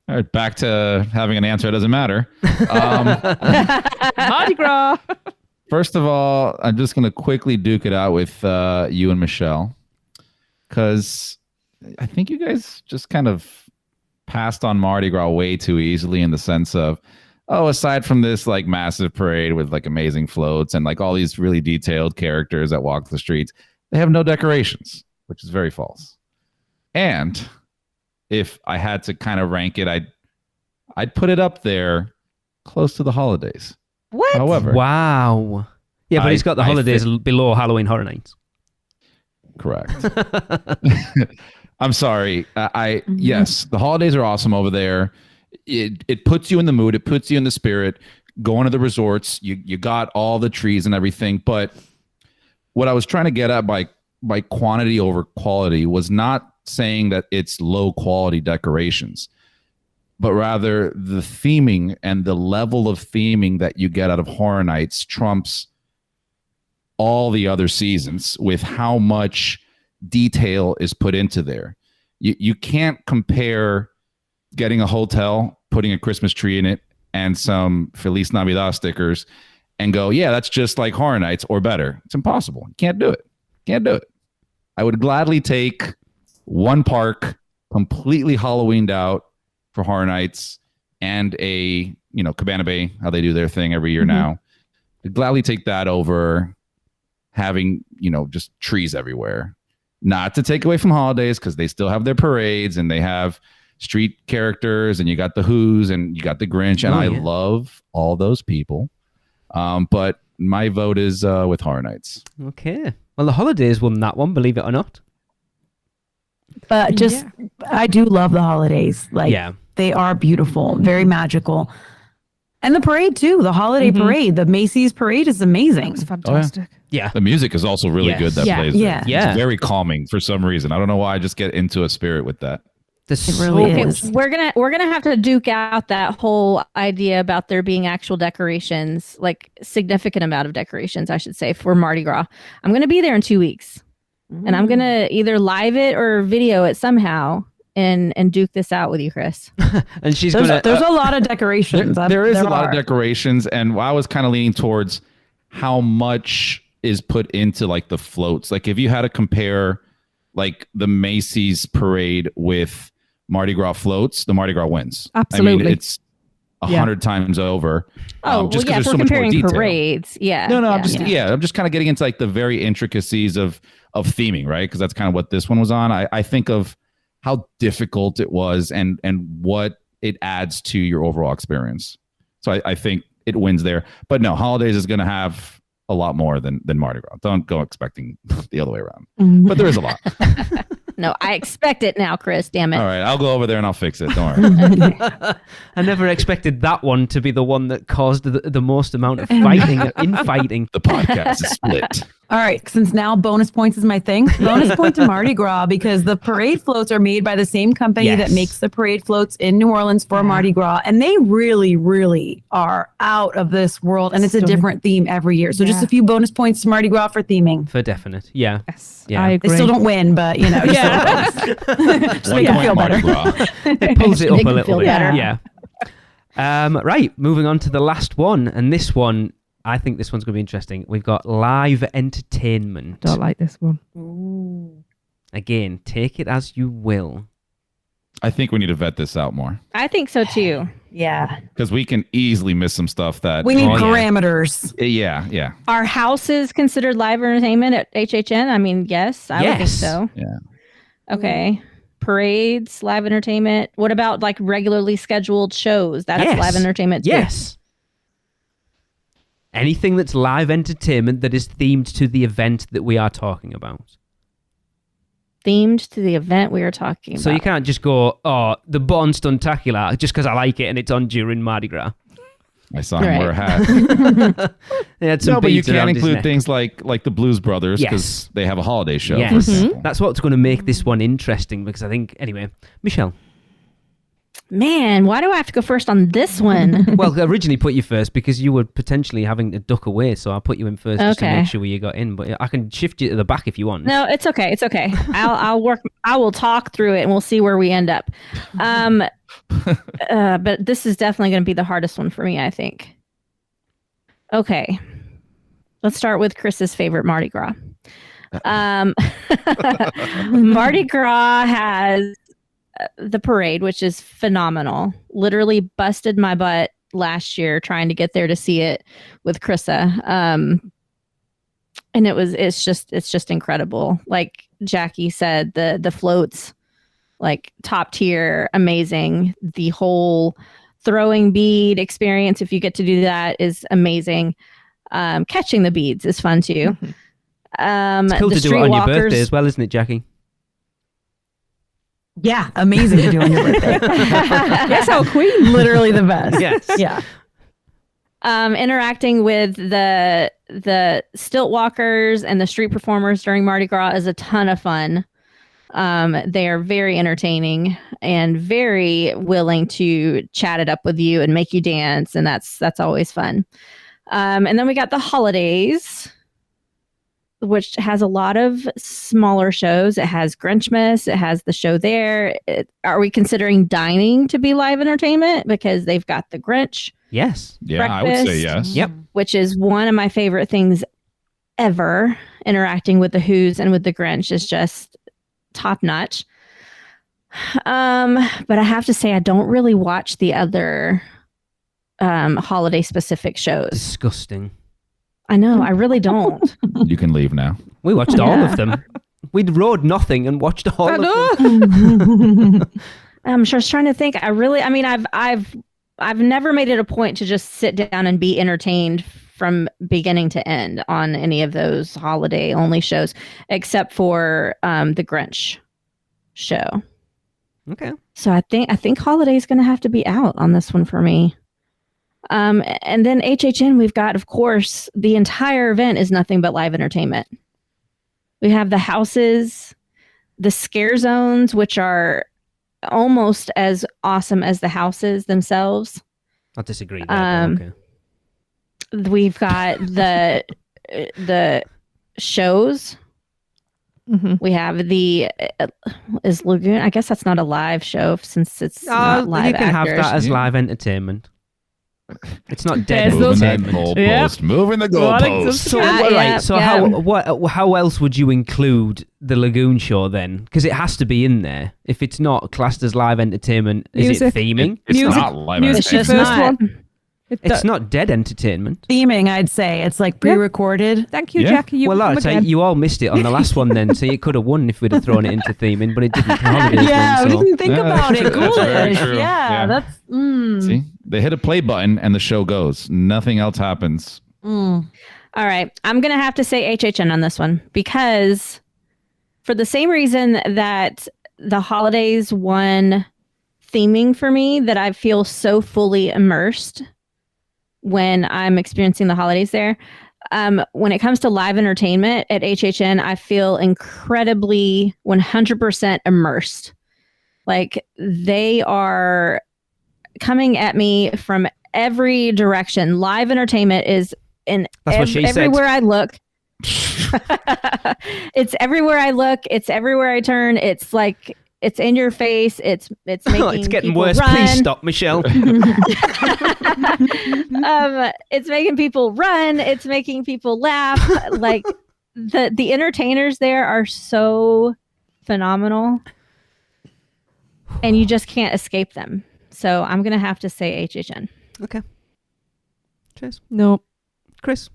All right, back to having an answer that doesn't matter. Mardi Gras. First of all, I'm just going to quickly duke it out with you and Michelle, because I think you guys just kind of passed on Mardi Gras way too easily, in the sense of, oh, aside from this like massive parade with like amazing floats and like all these really detailed characters that walk the streets, they have no decorations, which is very false. And if I had to kind of rank it, I'd put it up there close to the holidays. What? However, Wow. Yeah, but he's got the holidays below Halloween Horror Nights. Correct. I'm sorry. Yes, the holidays are awesome over there. It puts you in the mood. It puts you in the spirit. Going to the resorts, you got all the trees and everything. But what I was trying to get at by quantity over quality was not saying that it's low quality decorations, but rather the theming and the level of theming that you get out of Horror Nights trumps all the other seasons with how much detail is put into there. You can't compare getting a hotel, putting a Christmas tree in it, and some Feliz Navidad stickers and go, yeah, that's just like Horror Nights or better. It's impossible. You can't do it. Can't do it. I would gladly take one park completely Halloweened out for Horror Nights and a, Cabana Bay, how they do their thing every year now. I'd gladly take that over having, just trees everywhere. Not to take away from holidays, because they still have their parades and they have street characters, and you got the Who's and you got the Grinch, and I love all those people. But my vote is with Horror Nights. Okay. Well, the holidays won that one, believe it or not. But I do love the holidays. They are beautiful, very magical. And the parade too, the holiday parade, the Macy's parade is amazing. It's fantastic. Yeah. The music is also really good that plays there. It's very calming for some reason. I don't know why. I just get into a spirit with that. It really is. We're gonna have to duke out that whole idea about there being actual decorations, like significant amount of decorations, I should say, for Mardi Gras. I'm gonna be there in 2 weeks, and I'm gonna either live it or video it somehow, and duke this out with you, Chris. And she's there's gonna. There's a lot of decorations. There is a lot of decorations, and I was kind of leaning towards how much is put into like the floats. Like if you had to compare like the Macy's parade with Mardi Gras floats, the Mardi Gras wins. Absolutely. I mean, it's 100 times over. Just if we're comparing parades, I'm just kind of getting into like the very intricacies of theming, right? Because that's kind of what this one was on. I think of how difficult it was and what it adds to your overall experience. So I think it wins there. But no, holidays is going to have a lot more than Mardi Gras. Don't go expecting the other way around. But there is a lot. No, I expect it now, Chris. Damn it. All right, I'll go over there and I'll fix it. Don't worry. I never expected that one to be the one that caused the most amount of infighting. The podcast is split. All right, since now bonus points is my thing, bonus point to Mardi Gras, because the parade floats are made by the same company that makes the parade floats in New Orleans for Mardi Gras, and they really, really are out of this world, and it's a different theme every year. So just a few bonus points to Mardi Gras for theming. For definite, yeah. Yes, yeah. I agree. They still don't win, but just just make them feel better. It pulls it up a little bit. Better. Yeah. Right, moving on to the last one, and this one, I think this one's going to be interesting. We've got live entertainment. Don't like this one. Ooh. Again, take it as you will. I think we need to vet this out more. I think so too. Yeah. Because we can easily miss some stuff that... We need parameters. Yeah. Are houses considered live entertainment at HHN? I mean, yes, I would think so. Yeah. Okay. Parades, live entertainment. What about like regularly scheduled shows? That's live entertainment too. Yes. Anything that's live entertainment that is themed to the event that we are talking about. Themed to the event we are talking about. So you can't just go, the Bon Stuntacular, just because I like it and it's on during Mardi Gras. I saw him wear a hat. No, but you can include things like the Blues Brothers, because they have a holiday show, for example. That's what's going to make this one interesting, because I think, anyway, Michelle. Man, why do I have to go first on this one? Well, I originally put you first because you were potentially having to duck away, so I put you in first just to make sure you got in. But I can shift you to the back if you want. No, it's okay. It's okay. I'll work. I will talk through it, and we'll see where we end up. But this is definitely going to be the hardest one for me, I think. Okay, let's start with Chris's favorite Mardi Gras. Mardi Gras has the parade, which is phenomenal. Literally busted my butt last year trying to get there to see it with Krissa. And it's just incredible. Like Jackie said, the floats, like top tier, amazing. The whole throwing bead experience, if you get to do that, is amazing. Catching the beads is fun too. It's cool to do it on your birthday as well, isn't it, Jackie? Yeah, amazing to do on your birthday. Yes, our queen. Literally the best. Yes. Yeah. Interacting with the stilt walkers and the street performers during Mardi Gras is a ton of fun. They are very entertaining and very willing to chat it up with you and make you dance, and that's always fun. And then we got the holidays, which has a lot of smaller shows. It has Grinchmas. It has the show there. Are we considering dining to be live entertainment? Because they've got the Grinch. Yes. Yeah, I would say yes. Yep. Which is one of my favorite things ever. Interacting with the Who's and with the Grinch is just top notch. But I have to say, I don't really watch the other holiday specific shows. Disgusting. I know, I really don't. You can leave now. We watched all of them. We'd rode nothing and watched all of them. I'm just trying to think. I've never made it a point to just sit down and be entertained from beginning to end on any of those holiday only shows, except for the Grinch show. Okay. So I think holiday is going to have to be out on this one for me. And then HHN, we've got, of course, the entire event is nothing but live entertainment. We have the houses, the scare zones, which are almost as awesome as the houses themselves. I disagree. Okay. We've got the shows. Mm-hmm. We have the is Lagoon. I guess that's not a live show since it's not live. You can actors. have that as live entertainment. It's not dead. Moving that goalpost. Moving the goalpost. So, right. So how else would you include the Lagoon show then? Because it has to be in there. If it's not classed as live entertainment, is it theming? It's not live entertainment. It's just not. It's not dead entertainment. Theming, I'd say. It's like pre-recorded. Thank you, Jackie. You all missed it on the last one then, so you could have won if we'd have thrown it into theming, but it didn't. Yeah, we didn't think about it. That's Cool. Yeah, that's... See? They hit a play button and the show goes. Nothing else happens. All right. I'm going to have to say HHN on this one because for the same reason that the holidays won theming for me, that I feel so fully immersed when I'm experiencing the holidays there. When it comes to live entertainment at HHN, I feel incredibly 100% immersed. Like they are coming at me from every direction. Live entertainment is in everywhere I look. It's everywhere I look. It's everywhere I turn. It's like it's in your face. It's making it's getting people worse. Run. Please stop, Michelle. It's making people run. It's making people laugh. Like the entertainers there are so phenomenal, and you just can't escape them. So I'm gonna have to say HHN. Okay. Cheers. No. Chris.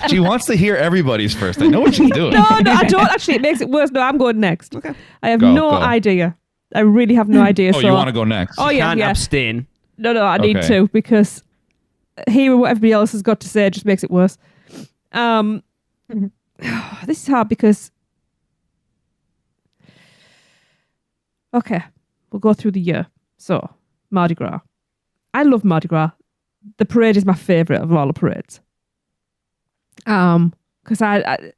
She wants to hear everybody's first. I know what she's doing. No, I don't actually. It makes it worse. No, I'm going next. Okay. I have no idea. I really have no idea. Oh, you want to go next? Oh, you can't abstain. No, I need to because hearing what everybody else has got to say just makes it worse. This is hard because... Okay, we'll go through the year. So, Mardi Gras. I love Mardi Gras. The parade is my favourite of all the parades. Because I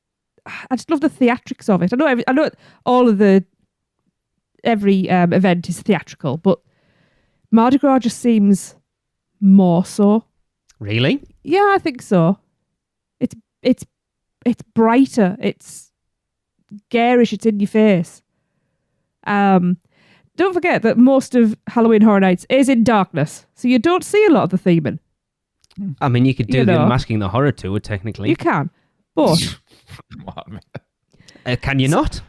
just love the theatrics of it. I know all of the event is theatrical, but Mardi Gras just seems more so. Really? Yeah, I think so. It's brighter. It's garish. It's in your face. Don't forget that most of Halloween Horror Nights is in darkness, so you don't see a lot of the theming. I mean, you could do You the know. Unmasking the Horror tour, technically. You can, but Come on, man. Can you not?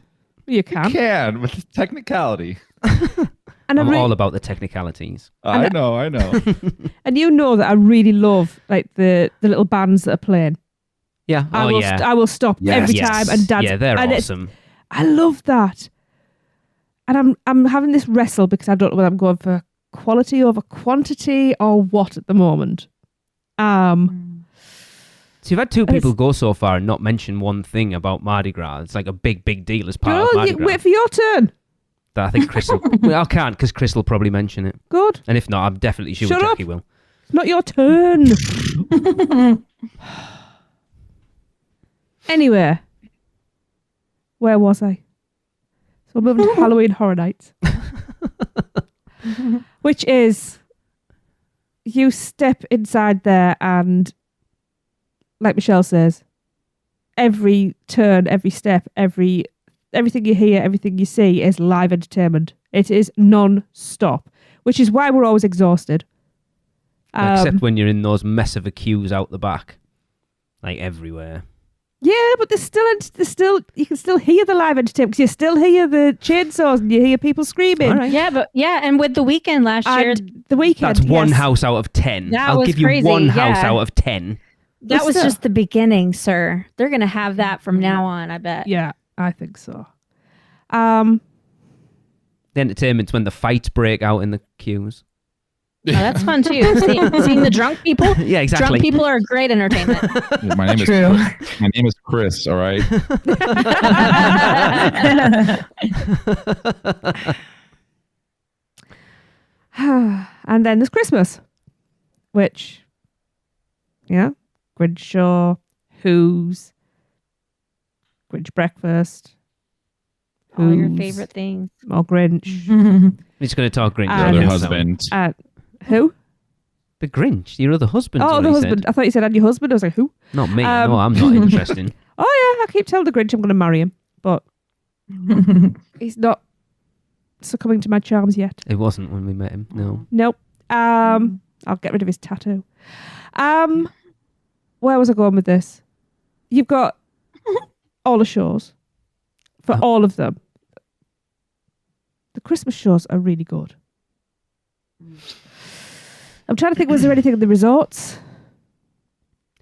you can. Can with technicality. And I'm I all about the technicalities. I know. and you know that I really love like the little bands that are playing. Yeah. I Oh, will yeah. I will stop every time and dance. Yeah, they're and awesome. I love that. And I'm having this wrestle because I don't know whether I'm going for quality over quantity or what at the moment. So you've had two and people it's- go so far and not mention one thing about Mardi Gras. It's like a big deal as part of Joel, Mardi Gras. wait for your turn. That I think Chris will... Well, I can't because Chris will probably mention it. Good. And if not, I'm definitely sure Shut Jackie up. will. It's not your turn. Anyway, where was I? So we're moving to Halloween Horror Nights, which is you step inside there and, like Michelle says, every turn, every step, everything you hear, everything you see is live entertainment. It is non-stop, which is why we're always exhausted. Except when you're in those mess of a queues out the back. Like everywhere. Yeah, but there's still you can still hear the live entertainment because you still hear the chainsaws and you hear people screaming. All right. Yeah, and with the weekend last year, And the weekend. That's one yes. house out of 10. That I'll was give you crazy, one house yeah. out of 10. that But was still. just the beginning, sir. They're gonna have that from now on, I bet. Yeah, I think so. The entertainment's when the fights break out in the queues. Oh, that's fun too. Seeing the drunk people. Yeah, exactly. Drunk people are great entertainment. Yeah, my name is True. Chris. My name is Chris. All right. And then there's Christmas, which, yeah, Grinch Show, Who's, Grinch Breakfast, All your Who's, favorite things. more Grinch. I'm just going to talk Grinch. And- Your other yes. husband. Who? The Grinch, your other husband. Oh, the husband. I thought you said and your husband. I was like, who? Not me. Um, No, I'm not interested. Oh yeah, I keep telling the Grinch I'm going to marry him, but he's not succumbing to my charms yet. It wasn't when we met him. No. Nope. I'll get rid of his tattoo. Where was I going with this? You've got all the shows for all of them. The Christmas shows are really good. I'm trying to think, was there anything in the resorts?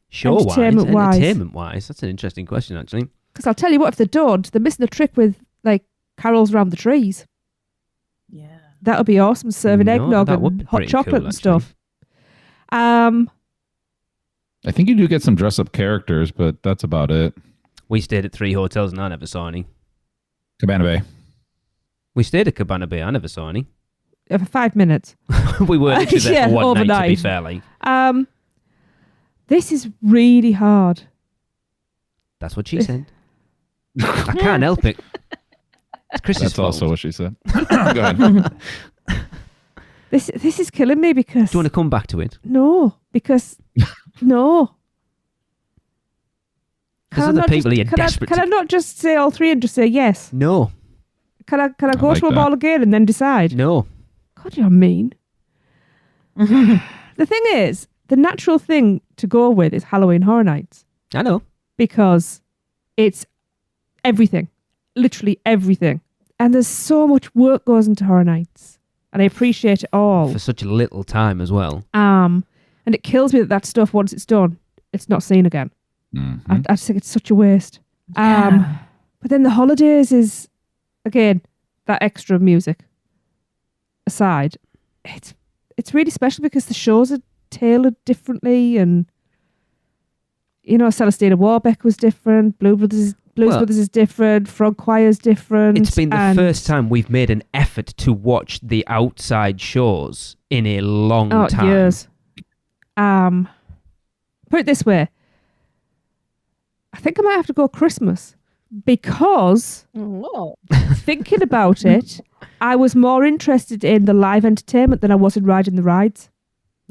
Show-wise, Entertainment-wise. entertainment-wise, that's an interesting question, actually. Because I'll tell you what, if they don't, they're missing a trick with like carols around the trees. Yeah. That would be awesome, serving No, eggnog that would and be hot pretty chocolate cool, and stuff. I think you do get some dress-up characters, but that's about it. We stayed at 3 hotels and I never saw any. Cabana Bay. We stayed at Cabana Bay, I never saw any. For 5 minutes. We were literally there Yeah, for one night, to be overnight. fair. Like, This is really hard. that's what she said. I can't help it. It's Chris's That's fault. also what she said. Go ahead. This is killing me because Do you want to come back to it? no, because no. There's I other not people just- here can desperate Can to... I not just say all three and just say yes? No, Can I go like to a that. ball again and then decide? no. God, you're mean. The thing is, the natural thing to go with is Halloween Horror Nights I know. because it's everything, literally everything, and there's so much work goes into Horror Nights, and I appreciate it all. For such a little time as well. And it kills me that stuff once it's done, it's not seen again. Mhm. I just think it's such a waste. But then the holidays is, again, that extra music aside, it's really special because the shows are tailored differently, and you know, Celestina Warbeck was different, Blues Brothers is different, Frog Choir's different. It's been the and- first time we've made an effort to watch the outside shows in a long time. years. Put it this way, I think I might have to go Christmas because Whoa. thinking about it, I was more interested in the live entertainment than I was in riding the rides.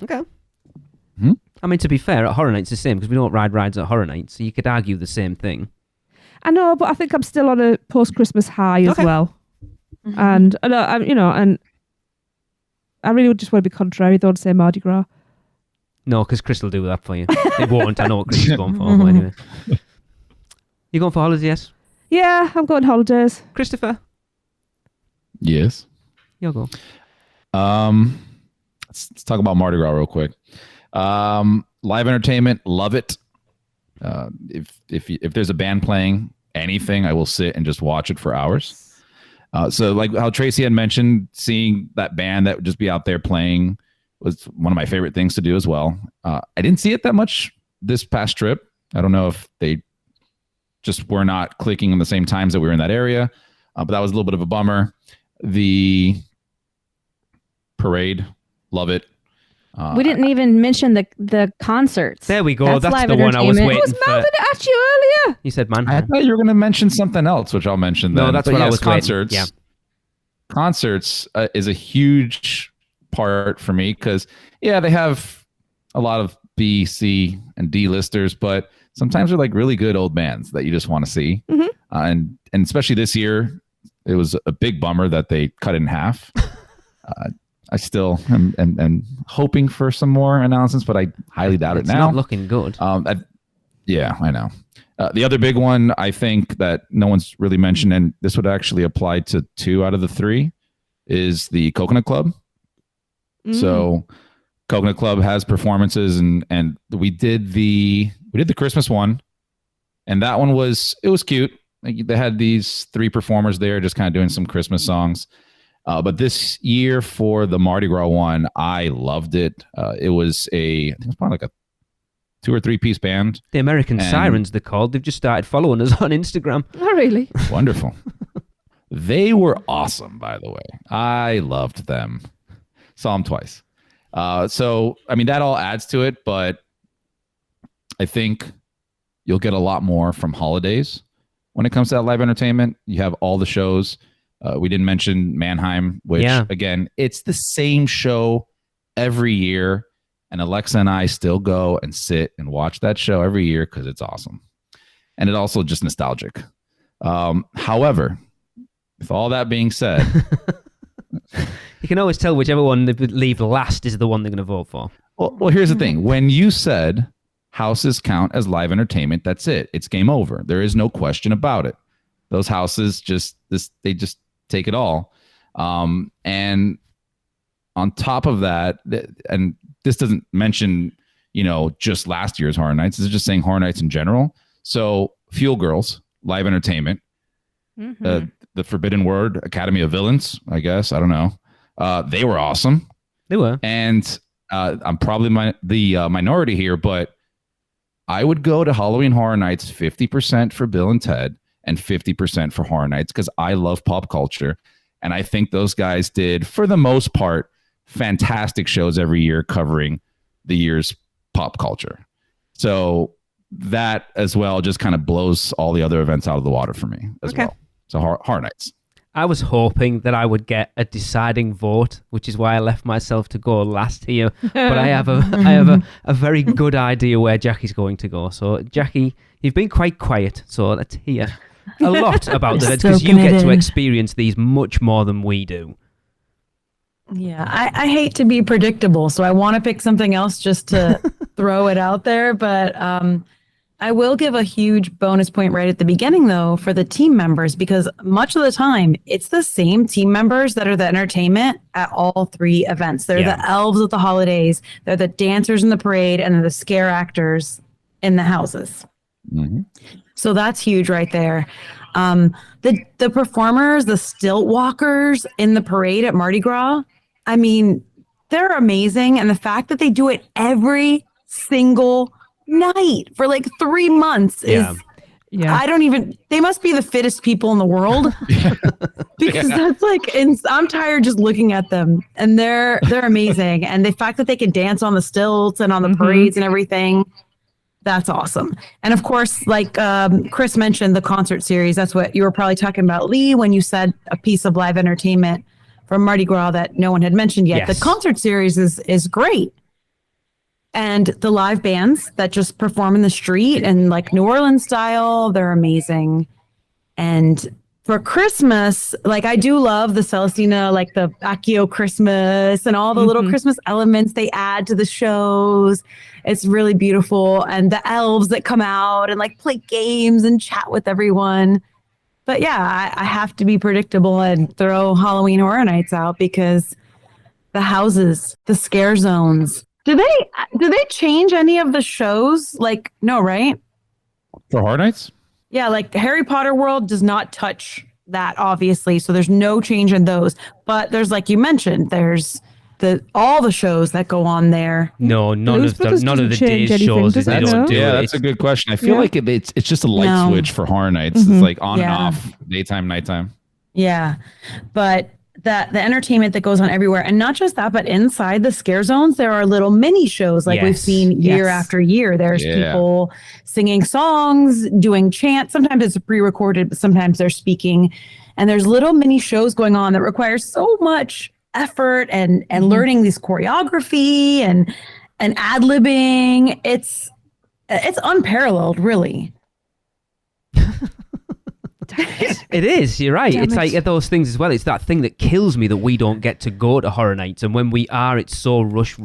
Okay. I mean, to be fair, at Horror Nights, it's the same because we don't ride rides at Horror Nights, so you could argue the same thing. I know, but I think I'm still on a post-Christmas high as well. And and I really just want to be contrary, though, and say Mardi Gras. No, because Chris will do that for you. It won't. I know what Chris is going for. But anyway, you going for holidays? Yes. Yeah, I'm going holidays. Christopher, Yes. you'll go. Let's talk about Mardi Gras real quick. Live entertainment, love it. If there's a band playing anything, I will sit and just watch it for hours. So like how Tracy had mentioned, seeing that band that would just be out there playing was one of my favorite things to do as well. I didn't see it that much this past trip. I don't know if they just were not clicking in the same times that we were in that area, but that was a little bit of a bummer. The parade, love it. We didn't even mention the concerts. There we go. That's live the one I was entertainment. waiting I was for. mouthing at you earlier. You said man. I thought you were going to mention something else, which I'll mention then. No, that's But what I yes, was waiting. concerts. Yeah. Concerts is a huge part for me because, yeah, they have a lot of B, C, and D listers, but sometimes they're like really good old bands that you just want to see. And especially this year, it was a big bummer that they cut it in half. I still am hoping for some more announcements, but I highly doubt it It's now. not looking good. Yeah, I know. The other big one, I think that no one's really mentioned, and this would actually apply to 2 out of the 3, is the Coconut Club. So Coconut Club has performances, and we did the Christmas one, and that one was cute. Like, they had these 3 performers there just kind of doing some Christmas songs. But this year for the Mardi Gras one, I loved it. It was I think it was probably like a 2 or 3 piece band. The American Sirens, they're called. They've just started following us on Instagram. Oh, really? Wonderful. They were awesome, by the way. I loved them. Saw them twice. So, I mean, that all adds to it, but I think you'll get a lot more from holidays when it comes to that live entertainment. You have all the shows. We didn't mention Mannheim, which, again, it's the same show every year. And Alexa and I still go and sit and watch that show every year because it's awesome. And it's also just nostalgic. However, with all that being said... You can always tell whichever one they leave last is the one they're going to vote for. Well, here's the thing. When you said houses count as live entertainment, that's it. It's game over. There is no question about it. Those houses they just take it all. And on top of that, and this doesn't mention, just last year's Horror Nights. This is just saying Horror Nights in general. So Fuel Girls, live entertainment, the Forbidden Word, Academy of Villains, I guess. I don't know. They were awesome. They were. And I'm probably the minority here, but I would go to Halloween Horror Nights 50% for Bill and Ted and 50% for Horror Nights because I love pop culture. And I think those guys did, for the most part, fantastic shows every year covering the year's pop culture. So that as well just kind of blows all the other events out of the water for me as well. So Horror Nights. I was hoping that I would get a deciding vote, which is why I left myself to go last here. But I have a very good idea where Jackie's going to go. So Jackie, you've been quite quiet, so let's hear a lot about the events because you get to experience these much more than we do. Yeah, I hate to be predictable, so I want to pick something else just to throw it out there. But I will give a huge bonus point right at the beginning, though, for the team members, because much of the time, it's the same team members that are the entertainment at all 3 events. They're the elves at the holidays, they're the dancers in the parade, and they're the scare actors in the houses. So that's huge right there. The performers, the stilt walkers in the parade at Mardi Gras, I mean, they're amazing. And the fact that they do it every single night for like 3 months is they must be the fittest people in the world because that's like, I'm tired just looking at them, and they're amazing. And the fact that they can dance on the stilts and on the parades and everything, That's awesome. And of course, like Chris mentioned, the concert series. That's what you were probably talking about, Lee, when you said a piece of live entertainment from Mardi Gras that no one had mentioned yet. Yes. The concert series is great. And the live bands that just perform in the street and like New Orleans style, they're amazing. And for Christmas, like I do love the Celestina, like the Accio Christmas and all the little Christmas elements they add to the shows. It's really beautiful. And the elves that come out and like play games and chat with everyone. But yeah, I have to be predictable and throw Halloween Horror Nights out because the houses, the scare zones. Do they change any of the shows? Like, no, right? For Horror Nights? Yeah, like Harry Potter World does not touch that, obviously. So there's no change in those. But there's, like you mentioned, there's all the shows that go on there. No, none Blues of Brothers the doesn't change days anything, shows does they it? don't do Yeah, it. that's a good question. I feel like it's just a light No. switch for Horror Nights. It's like on and off, daytime, nighttime. Yeah, but the entertainment that goes on everywhere, and not just that, but inside the scare zones, there are little mini shows like we've Yes. seen year after year. There's people singing songs, doing chants. Sometimes it's pre-recorded, but sometimes they're speaking. And there's little mini shows going on that require so much effort and learning this choreography and ad-libbing. It's unparalleled, really. It is. You're right. Damn It's it. like those things as well. It's that thing that kills me that we don't get to go to Horror Nights, and when we are, it's so rush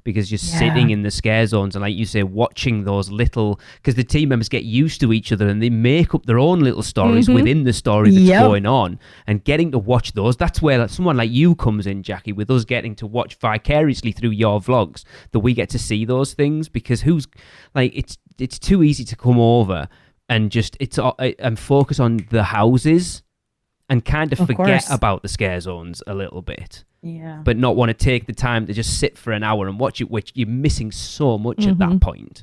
because you're sitting in the scare zones and, like you say, watching those little, because the team members get used to each other and they make up their own little stories within the story that's going on, and getting to watch those. That's where someone like you comes in, Jackie, with us getting to watch vicariously through your vlogs, that we get to see those things, because it's too easy to come over and just and focus on the houses and kind of forget course. about the scare zones a little bit, Yeah. but not want to take the time to just sit for an hour and watch it, which you're missing so much at that point.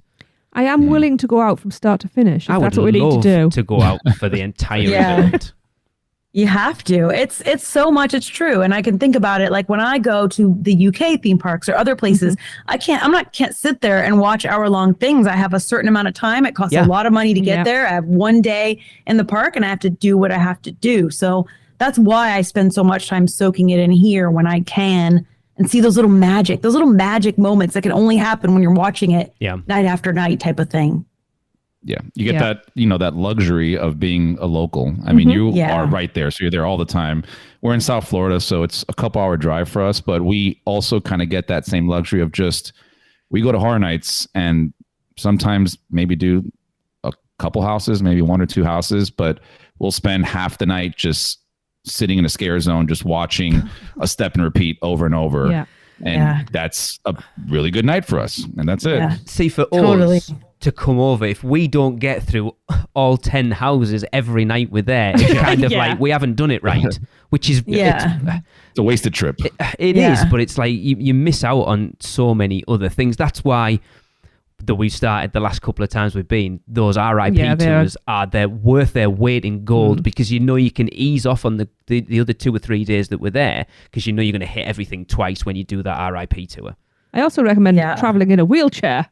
I am willing to go out from start to finish. If I would that's what we need love to do. to go out for the entire Yeah. event. You have to. It's so much. It's true. And I can think about it like when I go to the UK theme parks or other places, I can't sit there and watch hour-long things. I have a certain amount of time. It costs a lot of money to get there. I have one day in the park and I have to do what I have to do. So that's why I spend so much time soaking it in here when I can, and see those little magic moments that can only happen when you're watching it night after night type of thing. Yeah, you get that, that luxury of being a local. I mean, you are right there, so you're there all the time. We're in South Florida, so it's a couple-hour drive for us, but we also kind of get that same luxury of we go to Horror Nights and sometimes maybe do a couple houses, maybe one or two houses, but we'll spend half the night just sitting in a scare zone, just watching a step and repeat over and over. Yeah. And that's a really good night for us, and that's it. Yeah. See, for us to come over, if we don't get through all 10 houses every night we're there, it's kind of like we haven't done it right, which is it's a wasted trip. It is, but it's like you miss out on so many other things. That's why that we've started the last couple of times we've been, those RIP tours they're worth their weight in gold, because you can ease off on the other 2 or 3 days that we're there, because you're going to hit everything twice when you do that RIP tour. I also recommend traveling in a wheelchair.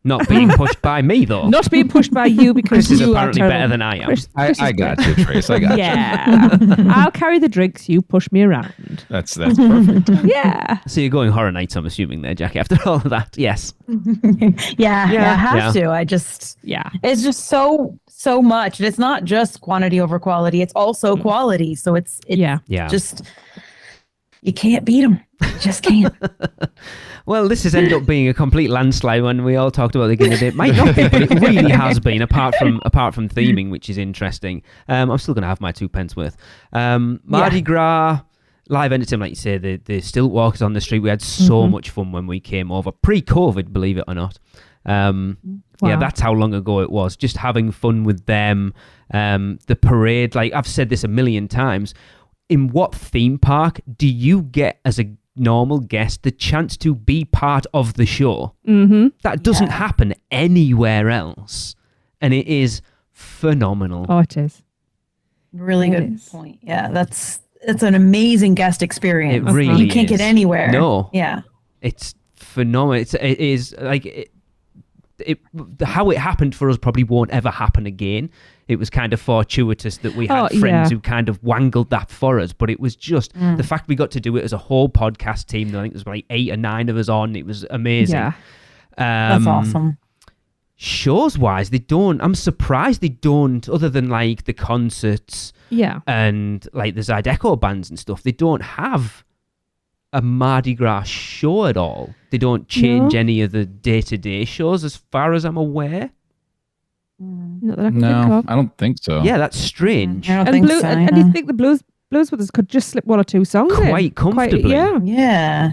Not being pushed by me, though. Not being pushed by you, because Chris is you apparently are better than I am. Chris I got you, Trace. I got you. Yeah. I'll carry the drinks, you push me around. That's perfect. Yeah. So you're going Horror Nights, I'm assuming there, Jackie, after all of that. Yes. I have to. It's just so much. And it's not just quantity over quality. It's also quality. So it's just, you can't beat them. You just can't. Well, this has ended up being a complete landslide when we all talked about the beginning of it. Might not be, but it really has been, apart from theming, which is interesting. I'm still going to have my 2 pence worth. Mardi Gras, live entertainment, like you say, the stilt walkers on the street. We had so much fun when we came over, pre-COVID, believe it or not. Yeah, that's how long ago it was. Just having fun with them. The parade, like I've said this a million times. In what theme park do you get as a normal guest the chance to be part of the show? That doesn't happen anywhere else, and it is phenomenal. Oh, it is. Really good point. Yeah, it's an amazing guest experience. It really you can't is. get anywhere. No. Yeah. It's phenomenal. It is like how it happened for us probably won't ever happen again. It was kind of fortuitous that we had friends who kind of wangled that for us, but it was just the fact we got to do it as a whole podcast team. I think there was like 8 or 9 of us on. It was amazing. Yeah. That's awesome. Shows wise, they don't. I'm surprised they don't. Other than like the concerts, and like the Zydeco bands and stuff, they don't have a Mardi Gras show at all. They don't change any of the day-to-day shows, as far as I'm aware. Not that I can think of. I don't think so. Yeah, that's strange. I don't think so. And you think the Blues Brothers could just slip 1 or 2 songs in? Quite comfortably. Yeah.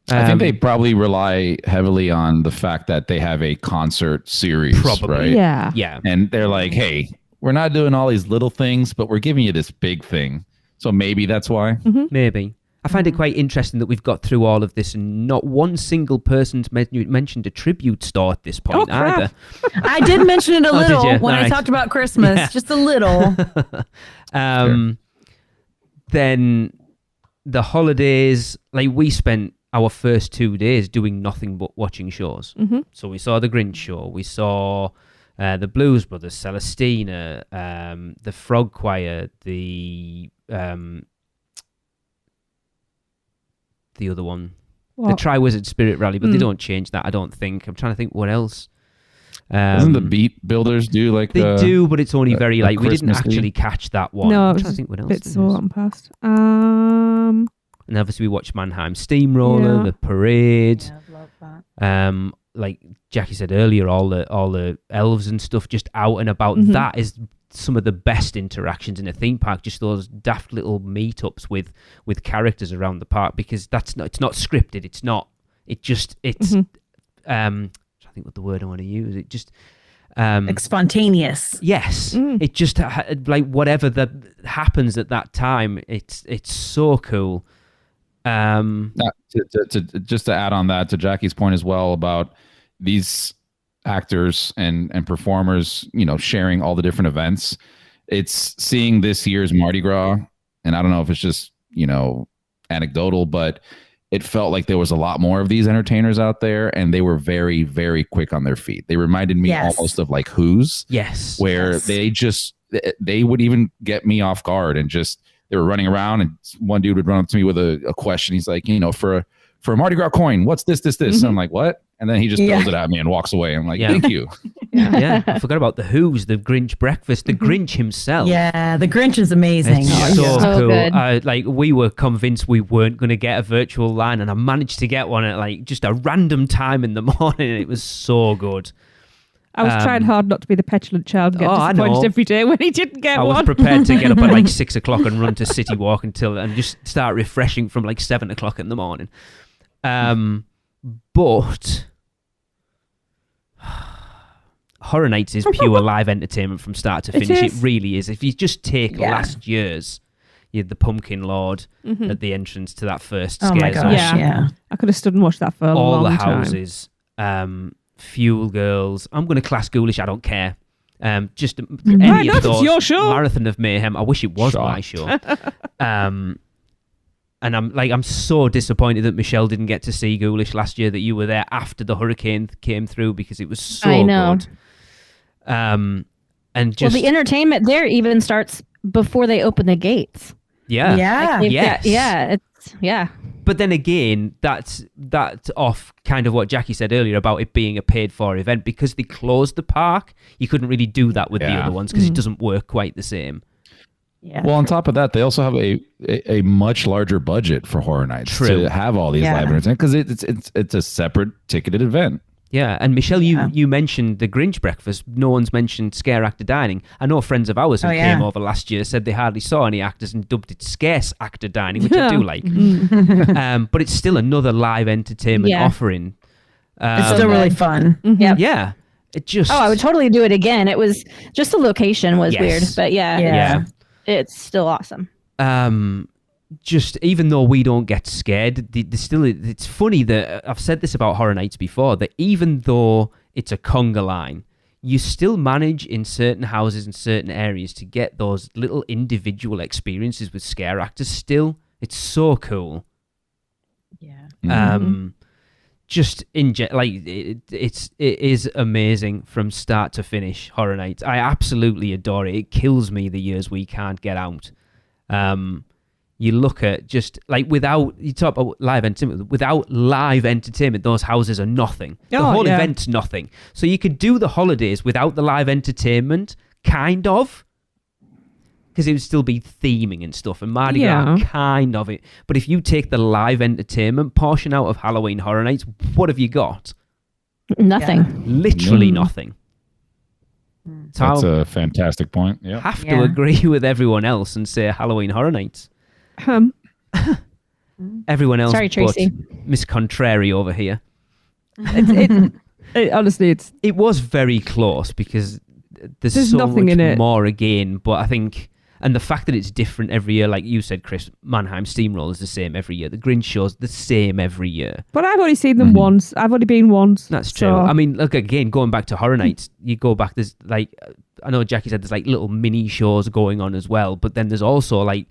I think they probably rely heavily on the fact that they have a concert series, right? Yeah. Yeah. And they're like, hey, we're not doing all these little things, but we're giving you this big thing. So maybe that's why. Maybe. I find it quite interesting that we've got through all of this and not one single person's mentioned a tribute store at this point either. I did mention it a little did you? when I talked about Christmas. Just a little. Then the holidays, like we spent our first 2 days doing nothing but watching shows. So we saw the Grinch show, we saw the Blues Brothers, Celestina, the Frog Choir, the other one, the Tri-Wizard Spirit Rally, but they don't change that, I don't think. I'm trying to think what else. Doesn't the Beat Builders do like they do, but it's only very like we didn't Christmas actually catch that one. No, I'm it trying was to think what else. bit there so is. on past. And obviously we watched Mannheim Steamroller, the parade. Yeah, love that. Like Jackie said earlier, all the elves and stuff just out and about. That is some of the best interactions in a theme park. Just those daft little meetups with characters around the park, because it's not scripted. It's I think what the word I want to use. It just like spontaneous. Yes, it just like whatever that happens at that time. It's so cool. Just to add on that, to Jackie's point as well about these actors and performers, sharing all the different events. It's seeing this year's Mardi Gras, and I don't know if it's just anecdotal, but it felt like there was a lot more of these entertainers out there, and they were very, very quick on their feet. They reminded me almost of like Who's, where they would even get me off guard, and just they were running around, and one dude would run up to me with a question. He's like, for a Mardi Gras coin, what's this? And I'm like, what? And then he just throws it at me and walks away. I'm like, thank you. I forgot about the Who's, the Grinch breakfast, the Grinch himself. Yeah, the Grinch is amazing. It's so cool. Good. Like we were convinced we weren't going to get a virtual line, and I managed to get one at like just a random time in the morning, and it was so good. I was trying hard not to be the petulant child and get disappointed every day when he didn't get one. I was prepared to get up at like 6 o'clock and run to City Walk and just start refreshing from like 7 o'clock in the morning. But Horror Nights is pure live entertainment from start to finish. It really is. If you just take last year's, you had the Pumpkin Lord at the entrance to that first scare Oh my gosh, zone. yeah. I could have stood and watched that for a All long the time. houses, Fuel Girls. I'm going to class Ghoulish. I don't care. Just any of those. It's your show. Marathon of Mayhem. I wish it was my show. And I'm so disappointed that Michelle didn't get to see Ghoulish last year, that you were there after the hurricane came through, because it was so good. And just the entertainment there even starts before they open the gates. Yeah. Yeah. But then again, that's off kind of what Jackie said earlier about it being a paid-for event. Because they closed the park, you couldn't really do that with the other ones, because it doesn't work quite the same. Yeah. Well, on top of that, they also have a much larger budget for Horror Nights to have all these live entertainment, because it's a separate ticketed event. Yeah, and Michelle, you mentioned the Grinch breakfast. No one's mentioned Scare Actor Dining. I know friends of ours who came over last year said they hardly saw any actors and dubbed it Scarce Actor Dining, which I do like. But it's still another live entertainment offering. It's still really fun. Yeah. It just... I would totally do it again. It was just the location was weird, but it's still awesome. Just even though we don't get scared, it's funny that I've said this about Horror Nights before, that even though it's a conga line, you still manage in certain houses and certain areas to get those little individual experiences with scare actors still. It's so cool. Yeah. just it is amazing from start to finish. Horror Nights, I absolutely adore it. It kills me the years we can't get out. You look at just like you talk about live entertainment. Without live entertainment, those houses are nothing. The whole event's nothing. So you could do the holidays without the live entertainment, kind of, because it would still be theming and stuff, and Mardi Gras, kind of it. But if you take the live entertainment portion out of Halloween Horror Nights, what have you got? Nothing. Literally nothing. That's a fantastic point. Yeah, have to agree with everyone else and say Halloween Horror Nights. Everyone else, sorry, Tracy. Miss Contrary over here. Honestly, it was very close because there's so nothing much in it. more again. But I think, and the fact that it's different every year, like you said, Chris, Mannheim Steamroller is the same every year. The Grinch show's the same every year. But I've only seen them once. I've only been once. That's true. I mean, look, again, going back to Horror Nights, you go back, there's like, I know Jackie said there's like little mini shows going on as well, but then there's also like,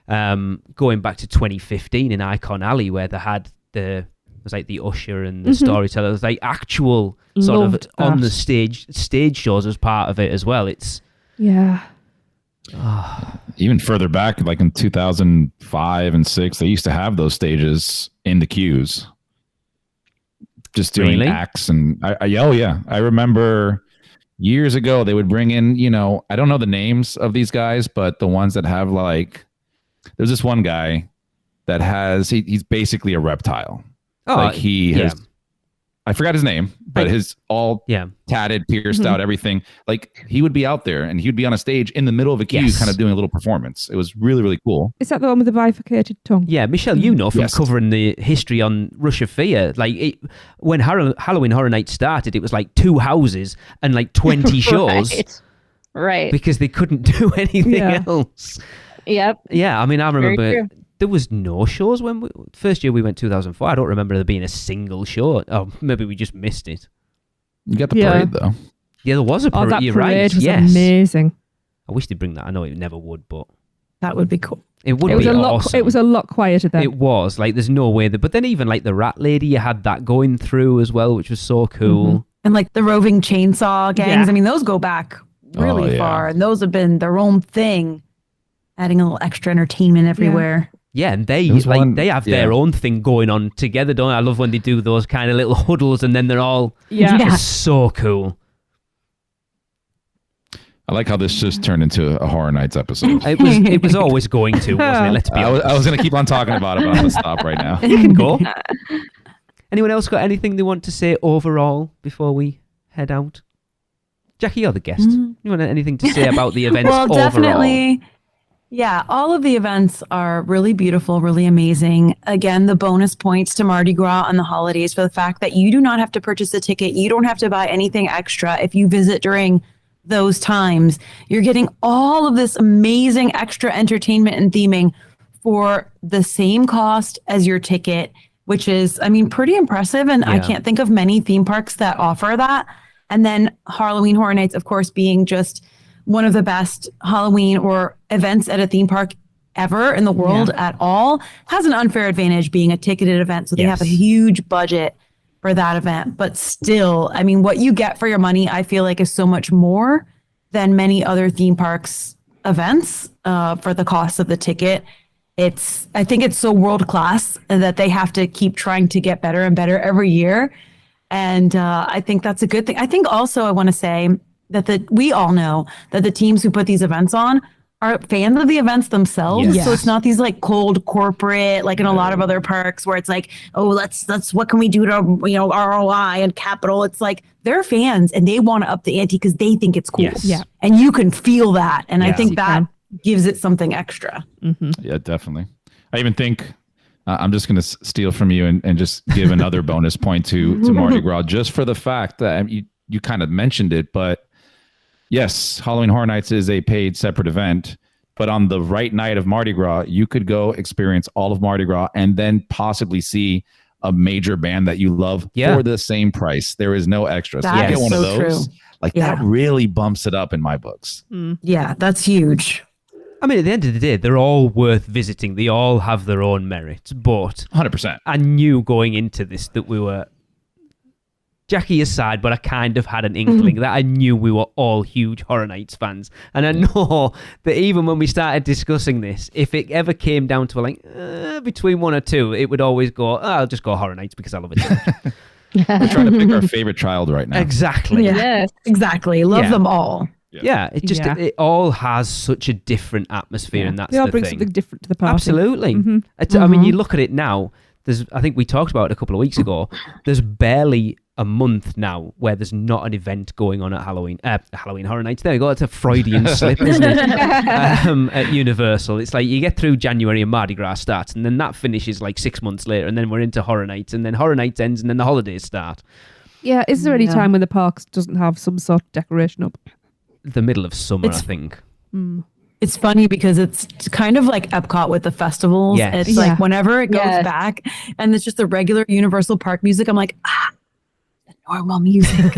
going back to 2015 in Icon Alley where they had it was like the usher and the storytellers, like actual sort Loved of on that. the stage shows as part of it as well. It's even further back, like in 2005 and 6, they used to have those stages in the queues, just doing acts. And I remember years ago they would bring in, I don't know the names of these guys, but the ones that have like, there's this one guy that he's basically a reptile. He has, I forgot his name, but his all tatted, pierced out, everything. Like he would be out there and he would be on a stage in the middle of a queue, kind of doing a little performance. It was really, really cool. Is that the one with the bifurcated tongue? Yeah, Michelle, from covering the history on Rush of Fear, like when Halloween Horror Night started, it was like 2 houses and like 20 shows. Right. Because they couldn't do anything else. Yep. Yeah, I mean, I remember there was no shows when first year we went 2004. I don't remember there being a single show. Oh, maybe we just missed it. You got the parade though. Yeah, there was a parade. That You're parade right. was Yes, amazing. I wish they'd bring that. I know it never would, but That would be cool. it would It was be a lot. awesome. It was a lot quieter then. It was like there's no way that. But then even like the Rat Lady, you had that going through as well, which was so cool. And like the roving chainsaw gangs. Yeah. I mean, those go back really far, and those have been their own thing, adding a little extra entertainment everywhere. Yeah, and they they have their own thing going on together, don't they? I love when they do those kind of little huddles and then they're all just so cool. I like how this just turned into a Horror Nights episode. It was always going to, wasn't it? Let's be honest. I was going to keep on talking about it, but I'm going to stop right now. You can go. Anyone else got anything they want to say overall before we head out? Jackie, you're the guest. You want anything to say about the events Well, overall? definitely. Yeah, all of the events are really beautiful, really amazing. Again, the bonus points to Mardi Gras on the holidays for the fact that you do not have to purchase a ticket. You don't have to buy anything extra. If you visit during those times, you're getting all of this amazing extra entertainment and theming for the same cost as your ticket, which is, I mean, pretty impressive. And I can't think of many theme parks that offer that. And then Halloween Horror Nights, of course, being just one of the best Halloween or events at a theme park ever in the world at all, has an unfair advantage being a ticketed event. So they have a huge budget for that event. But still, I mean, what you get for your money, I feel like is so much more than many other theme parks events for the cost of the ticket. I think it's so world class that they have to keep trying to get better and better every year. And I think that's a good thing. I think also I want to say that we all know that the teams who put these events on are fans of the events themselves. Yes. So it's not these like cold corporate, like in a lot of other parks where it's like, oh, let's what can we do to, ROI and capital. It's like they're fans and they want to up the ante because they think it's cool. Yes. Yeah. And you can feel that. And I think You that can. gives it something extra. Yeah, definitely. I even think I'm just going to steal from you and just give another bonus point to Mardi Gras, just for the fact that you kind of mentioned it, but yes, Halloween Horror Nights is a paid separate event, but on the right night of Mardi Gras, you could go experience all of Mardi Gras and then possibly see a major band that you love for the same price. There is no extra. So That you get is one so of those. true. Like that really bumps it up in my books. Yeah, that's huge. I mean, at the end of the day, they're all worth visiting. They all have their own merits. But 100%. I knew going into this that we were Jackie aside, but I kind of had an inkling that I knew we were all huge Horror Nights fans. And I know that even when we started discussing this, if it ever came down to between one or two, it would always go, I'll just go Horror Nights because I love it so much. We're trying to pick our favorite child right now. Exactly. Yeah, Yes. exactly. Love them all. Yeah, it just it all has such a different atmosphere, and that's They all the bring thing. something different to the party. Absolutely. I mean, you look at it now. I think we talked about it a couple of weeks ago. There's barely a month now where there's not an event going on at Halloween Horror Nights. There you go. It's a Freudian slip, isn't it? At Universal, it's like you get through January and Mardi Gras starts, and then that finishes like 6 months later, and then we're into Horror Nights, and then Horror Nights ends, and then the holidays start. Yeah, is there any time when the parks doesn't have some sort of decoration up? The middle of summer, I think. It's funny because it's kind of like Epcot with the festivals. Yes. It's like whenever it goes Yes. back and it's just the regular Universal Park music, I'm like, the normal music.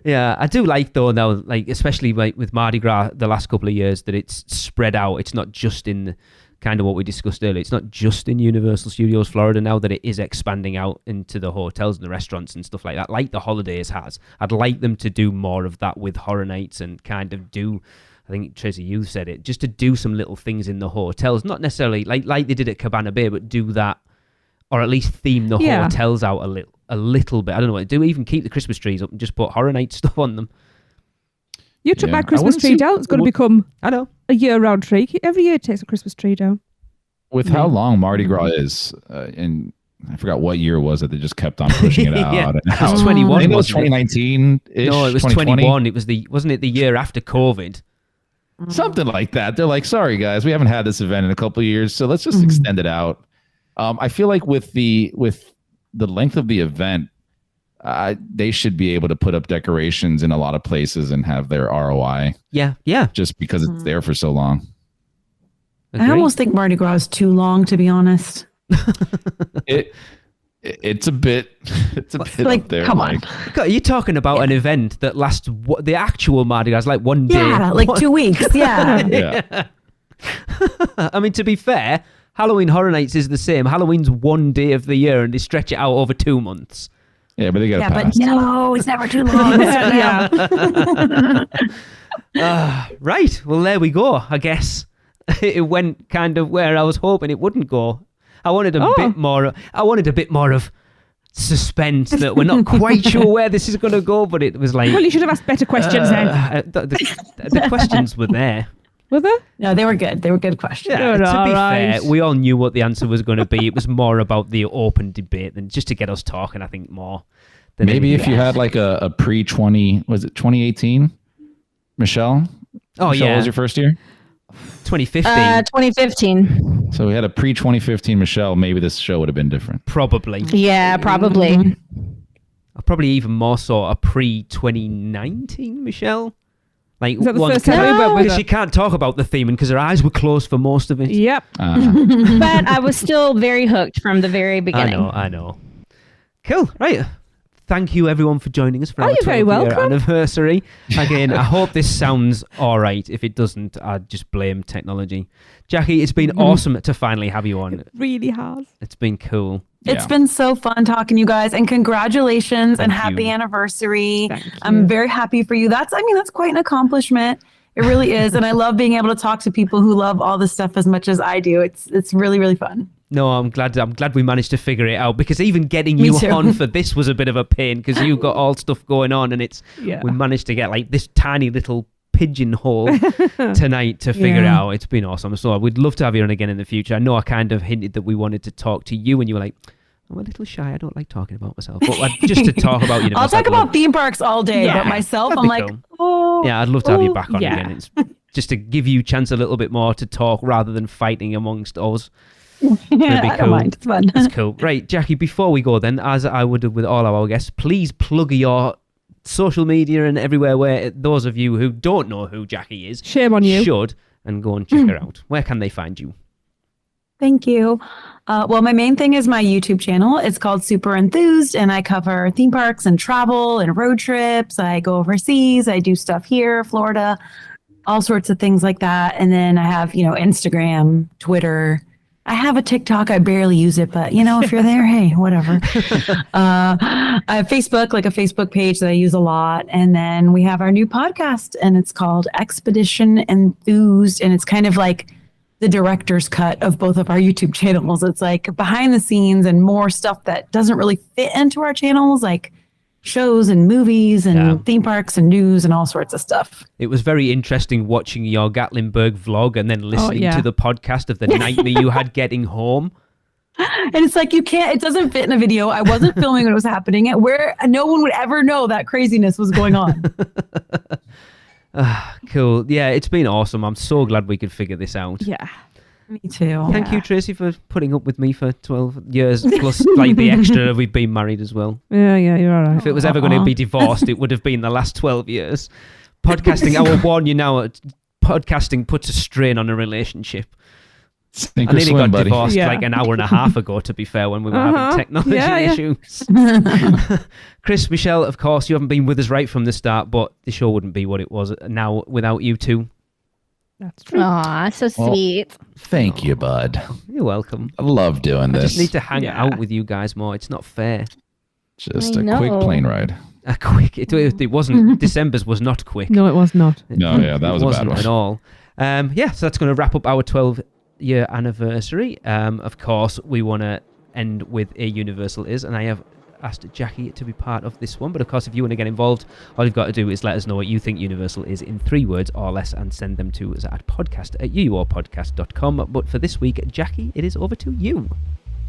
Yeah, I do like though now, like especially like with Mardi Gras the last couple of years, that it's spread out. It's not just in the, kind of what we discussed earlier. It's not just in Universal Studios Florida now, that it is expanding out into the hotels and the restaurants and stuff like that, like the holidays has. I'd like them to do more of that with Horror Nights and kind of do, I think Tracy, you said it, just to do some little things in the hotels, not necessarily like they did at Cabana Bay, but do that, or at least theme the hotels out a little bit. I don't know what to do. Even keep the Christmas trees up and just put Horror Night stuff on them. You took Yeah. my Christmas I tree wouldn't down. see- It's going to become I know. a year-round tree. Every year it takes a Christmas tree down. With how long Mardi Gras is, and I forgot what year was it, they just kept on pushing it out. Yeah. And It was now- 21, I think it was wasn't it? 2019-ish. No, it was 2020. 21. It was wasn't it the year after COVID? Something like that. They're like, sorry guys, we haven't had this event in a couple of years, so let's just extend it out. I feel like with the length of the event, they should be able to put up decorations in a lot of places and have their ROI Yeah. just because it's there for so long. I almost think Mardi Gras is too long, to be honest. It's a bit Like, up there. come on. God, you're talking about an event that lasts the actual Mardi Gras like one day. Yeah, like 2 weeks. Yeah. Yeah. I mean, to be fair, Halloween Horror Nights is the same. Halloween's one day of the year, and they stretch it out over 2 months. Yeah, but they got Yeah, to but pass. no, it's never too long. Right. Well, there we go. I guess it went kind of where I was hoping it wouldn't go. I wanted a bit more. I wanted a bit more of suspense that we're not quite sure where this is going to go, but it was like Well, you should have asked better questions then. the questions were there. Were there? No, they were good. They were good questions. Yeah, Good, to be alright. fair, we all knew what the answer was going to be. It was more about the open debate than just to get us talking, I think, more. Than Maybe anything if you else. had like a pre-20, was it 2018? Michelle? Oh, Michelle yeah. was your first year? 2015, 2015. So we had a pre-2015 Michelle, maybe this show would have been different. probably. Yeah, probably. Probably even more so a pre-2019 Michelle. Like Is that the one first time kind we of- went with because her? she can't talk about the theme, and because her eyes were closed for most of it. Yep. But I was still very hooked from the very beginning. I know. Cool. Right. Thank you, everyone, for joining us for Oh, our you're very 12th year welcome. anniversary. Again, I hope this sounds all right. If it doesn't, I just blame technology. Jackie, it's been awesome to finally have you on. Really has. It's been cool. It's Yeah. been so fun talking to you guys, and congratulations and Thank happy you. anniversary. Thank you. I'm very happy for you. That's quite an accomplishment. It really is. And I love being able to talk to people who love all this stuff as much as I do. It's really, really fun. No, I'm glad we managed to figure it out, because even getting Me you too. on for this was a bit of a pain, because you've got all stuff going on, and Yeah. we managed to get like this tiny little pigeonhole tonight to figure it Yeah. out. It's been awesome. So we'd love to have you on again in the future. I know I kind of hinted that we wanted to talk to you, and you were like, I'm a little shy. I don't like talking about myself. But just to talk about I'll talk about theme parks all day, Yeah, but myself, that'd I'm be like, cool. oh. Yeah, I'd love to have you Oh, back on yeah. again. It's just to give you a chance a little bit more to talk rather than fighting amongst us. Yeah, be I cool. don't mind. It's fun. That's cool. Right, Jackie, before we go then, as I would with all our guests, please plug your social media and everywhere where those of you who don't know who Jackie is Shame on you. should, and go and check her out. Where can they find you? Thank you. Well, my main thing is my YouTube channel. It's called Super Enthused, and I cover theme parks and travel and road trips. I go overseas. I do stuff here, Florida, all sorts of things like that. And then I have, Instagram, Twitter, I have a TikTok. I barely use it, but if you're there, hey, whatever. I have Facebook, like a Facebook page that I use a lot. And then we have our new podcast, and it's called Expedition Enthused. And it's kind of like the director's cut of both of our YouTube channels. It's like behind the scenes and more stuff that doesn't really fit into our channels, like shows and movies and theme parks and news and all sorts of stuff. It was very interesting watching your Gatlinburg vlog and then listening to the podcast of the nightmare you had getting home. And it's like, it doesn't fit in a video. I wasn't filming when it was happening, where no one would ever know that craziness was going on. Cool. Yeah, it's been awesome. I'm so glad we could figure this out. Yeah. Me too. Thank you, Tracy, for putting up with me for 12 years, plus like the extra we've been married as well. Yeah, you're all right. If it was ever going to be divorced, it would have been the last 12 years. Podcasting, I will warn you now, podcasting puts a strain on a relachris Sink I or nearly swim, got buddy. divorced like an hour and a half ago, to be fair, when we were having technology issues. Chris, Michelle, of course, you haven't been with us right from the start, but the show wouldn't be what it was now without you two. That's true. Aw, so sweet. Thank you, bud. You're welcome. I love doing I this. just need to hang out with you guys more. It's not fair. Just I a know. quick plane ride. A quick. It wasn't. December's was not quick. No, it was not. No, yeah, that was a bad wasn't one. at all. So that's going to wrap up our 12-year anniversary. Of course, we want to end with a Universal Is, and I have asked Jackie to be part of this one. But of course, if you want to get involved, all you've got to do is let us know what you think Universal is in 3 words or less, and send them to us at podcast@uuopodcast.com. But for this week, Jackie, it is over to you.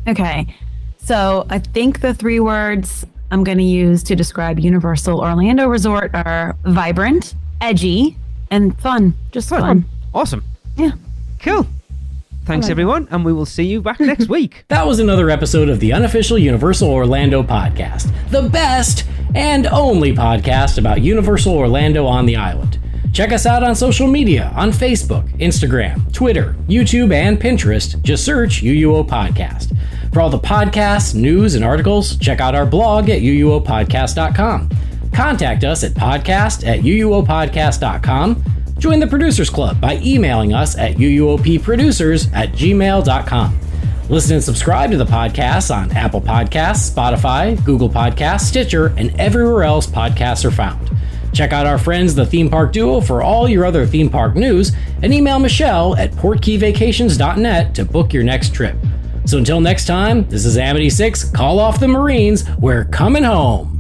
Okay. So I think the 3 words I'm going to use to describe Universal Orlando Resort are vibrant, edgy, and fun. Just fun. Awesome. Yeah. Cool. Thanks, everyone, and we will see you back next week. That was another episode of the unofficial Universal Orlando podcast, the best and only podcast about Universal Orlando on the island. Check us out on social media on Facebook, Instagram, Twitter, YouTube, and Pinterest. Just search UUO Podcast. For all the podcasts, news, and articles, check out our blog at uuopodcast.com. Contact us at podcast@uuopodcast.com. Join the Producers Club by emailing us at uuopproducers@gmail.com. Listen and subscribe to the podcast on Apple Podcasts, Spotify, Google Podcasts, Stitcher, and everywhere else podcasts are found. Check out our friends, the Theme Park Duo, for all your other theme park news, and email Michelle at portkeyvacations.net to book your next trip. So until next time, this is Amity 6, call off the Marines, we're coming home.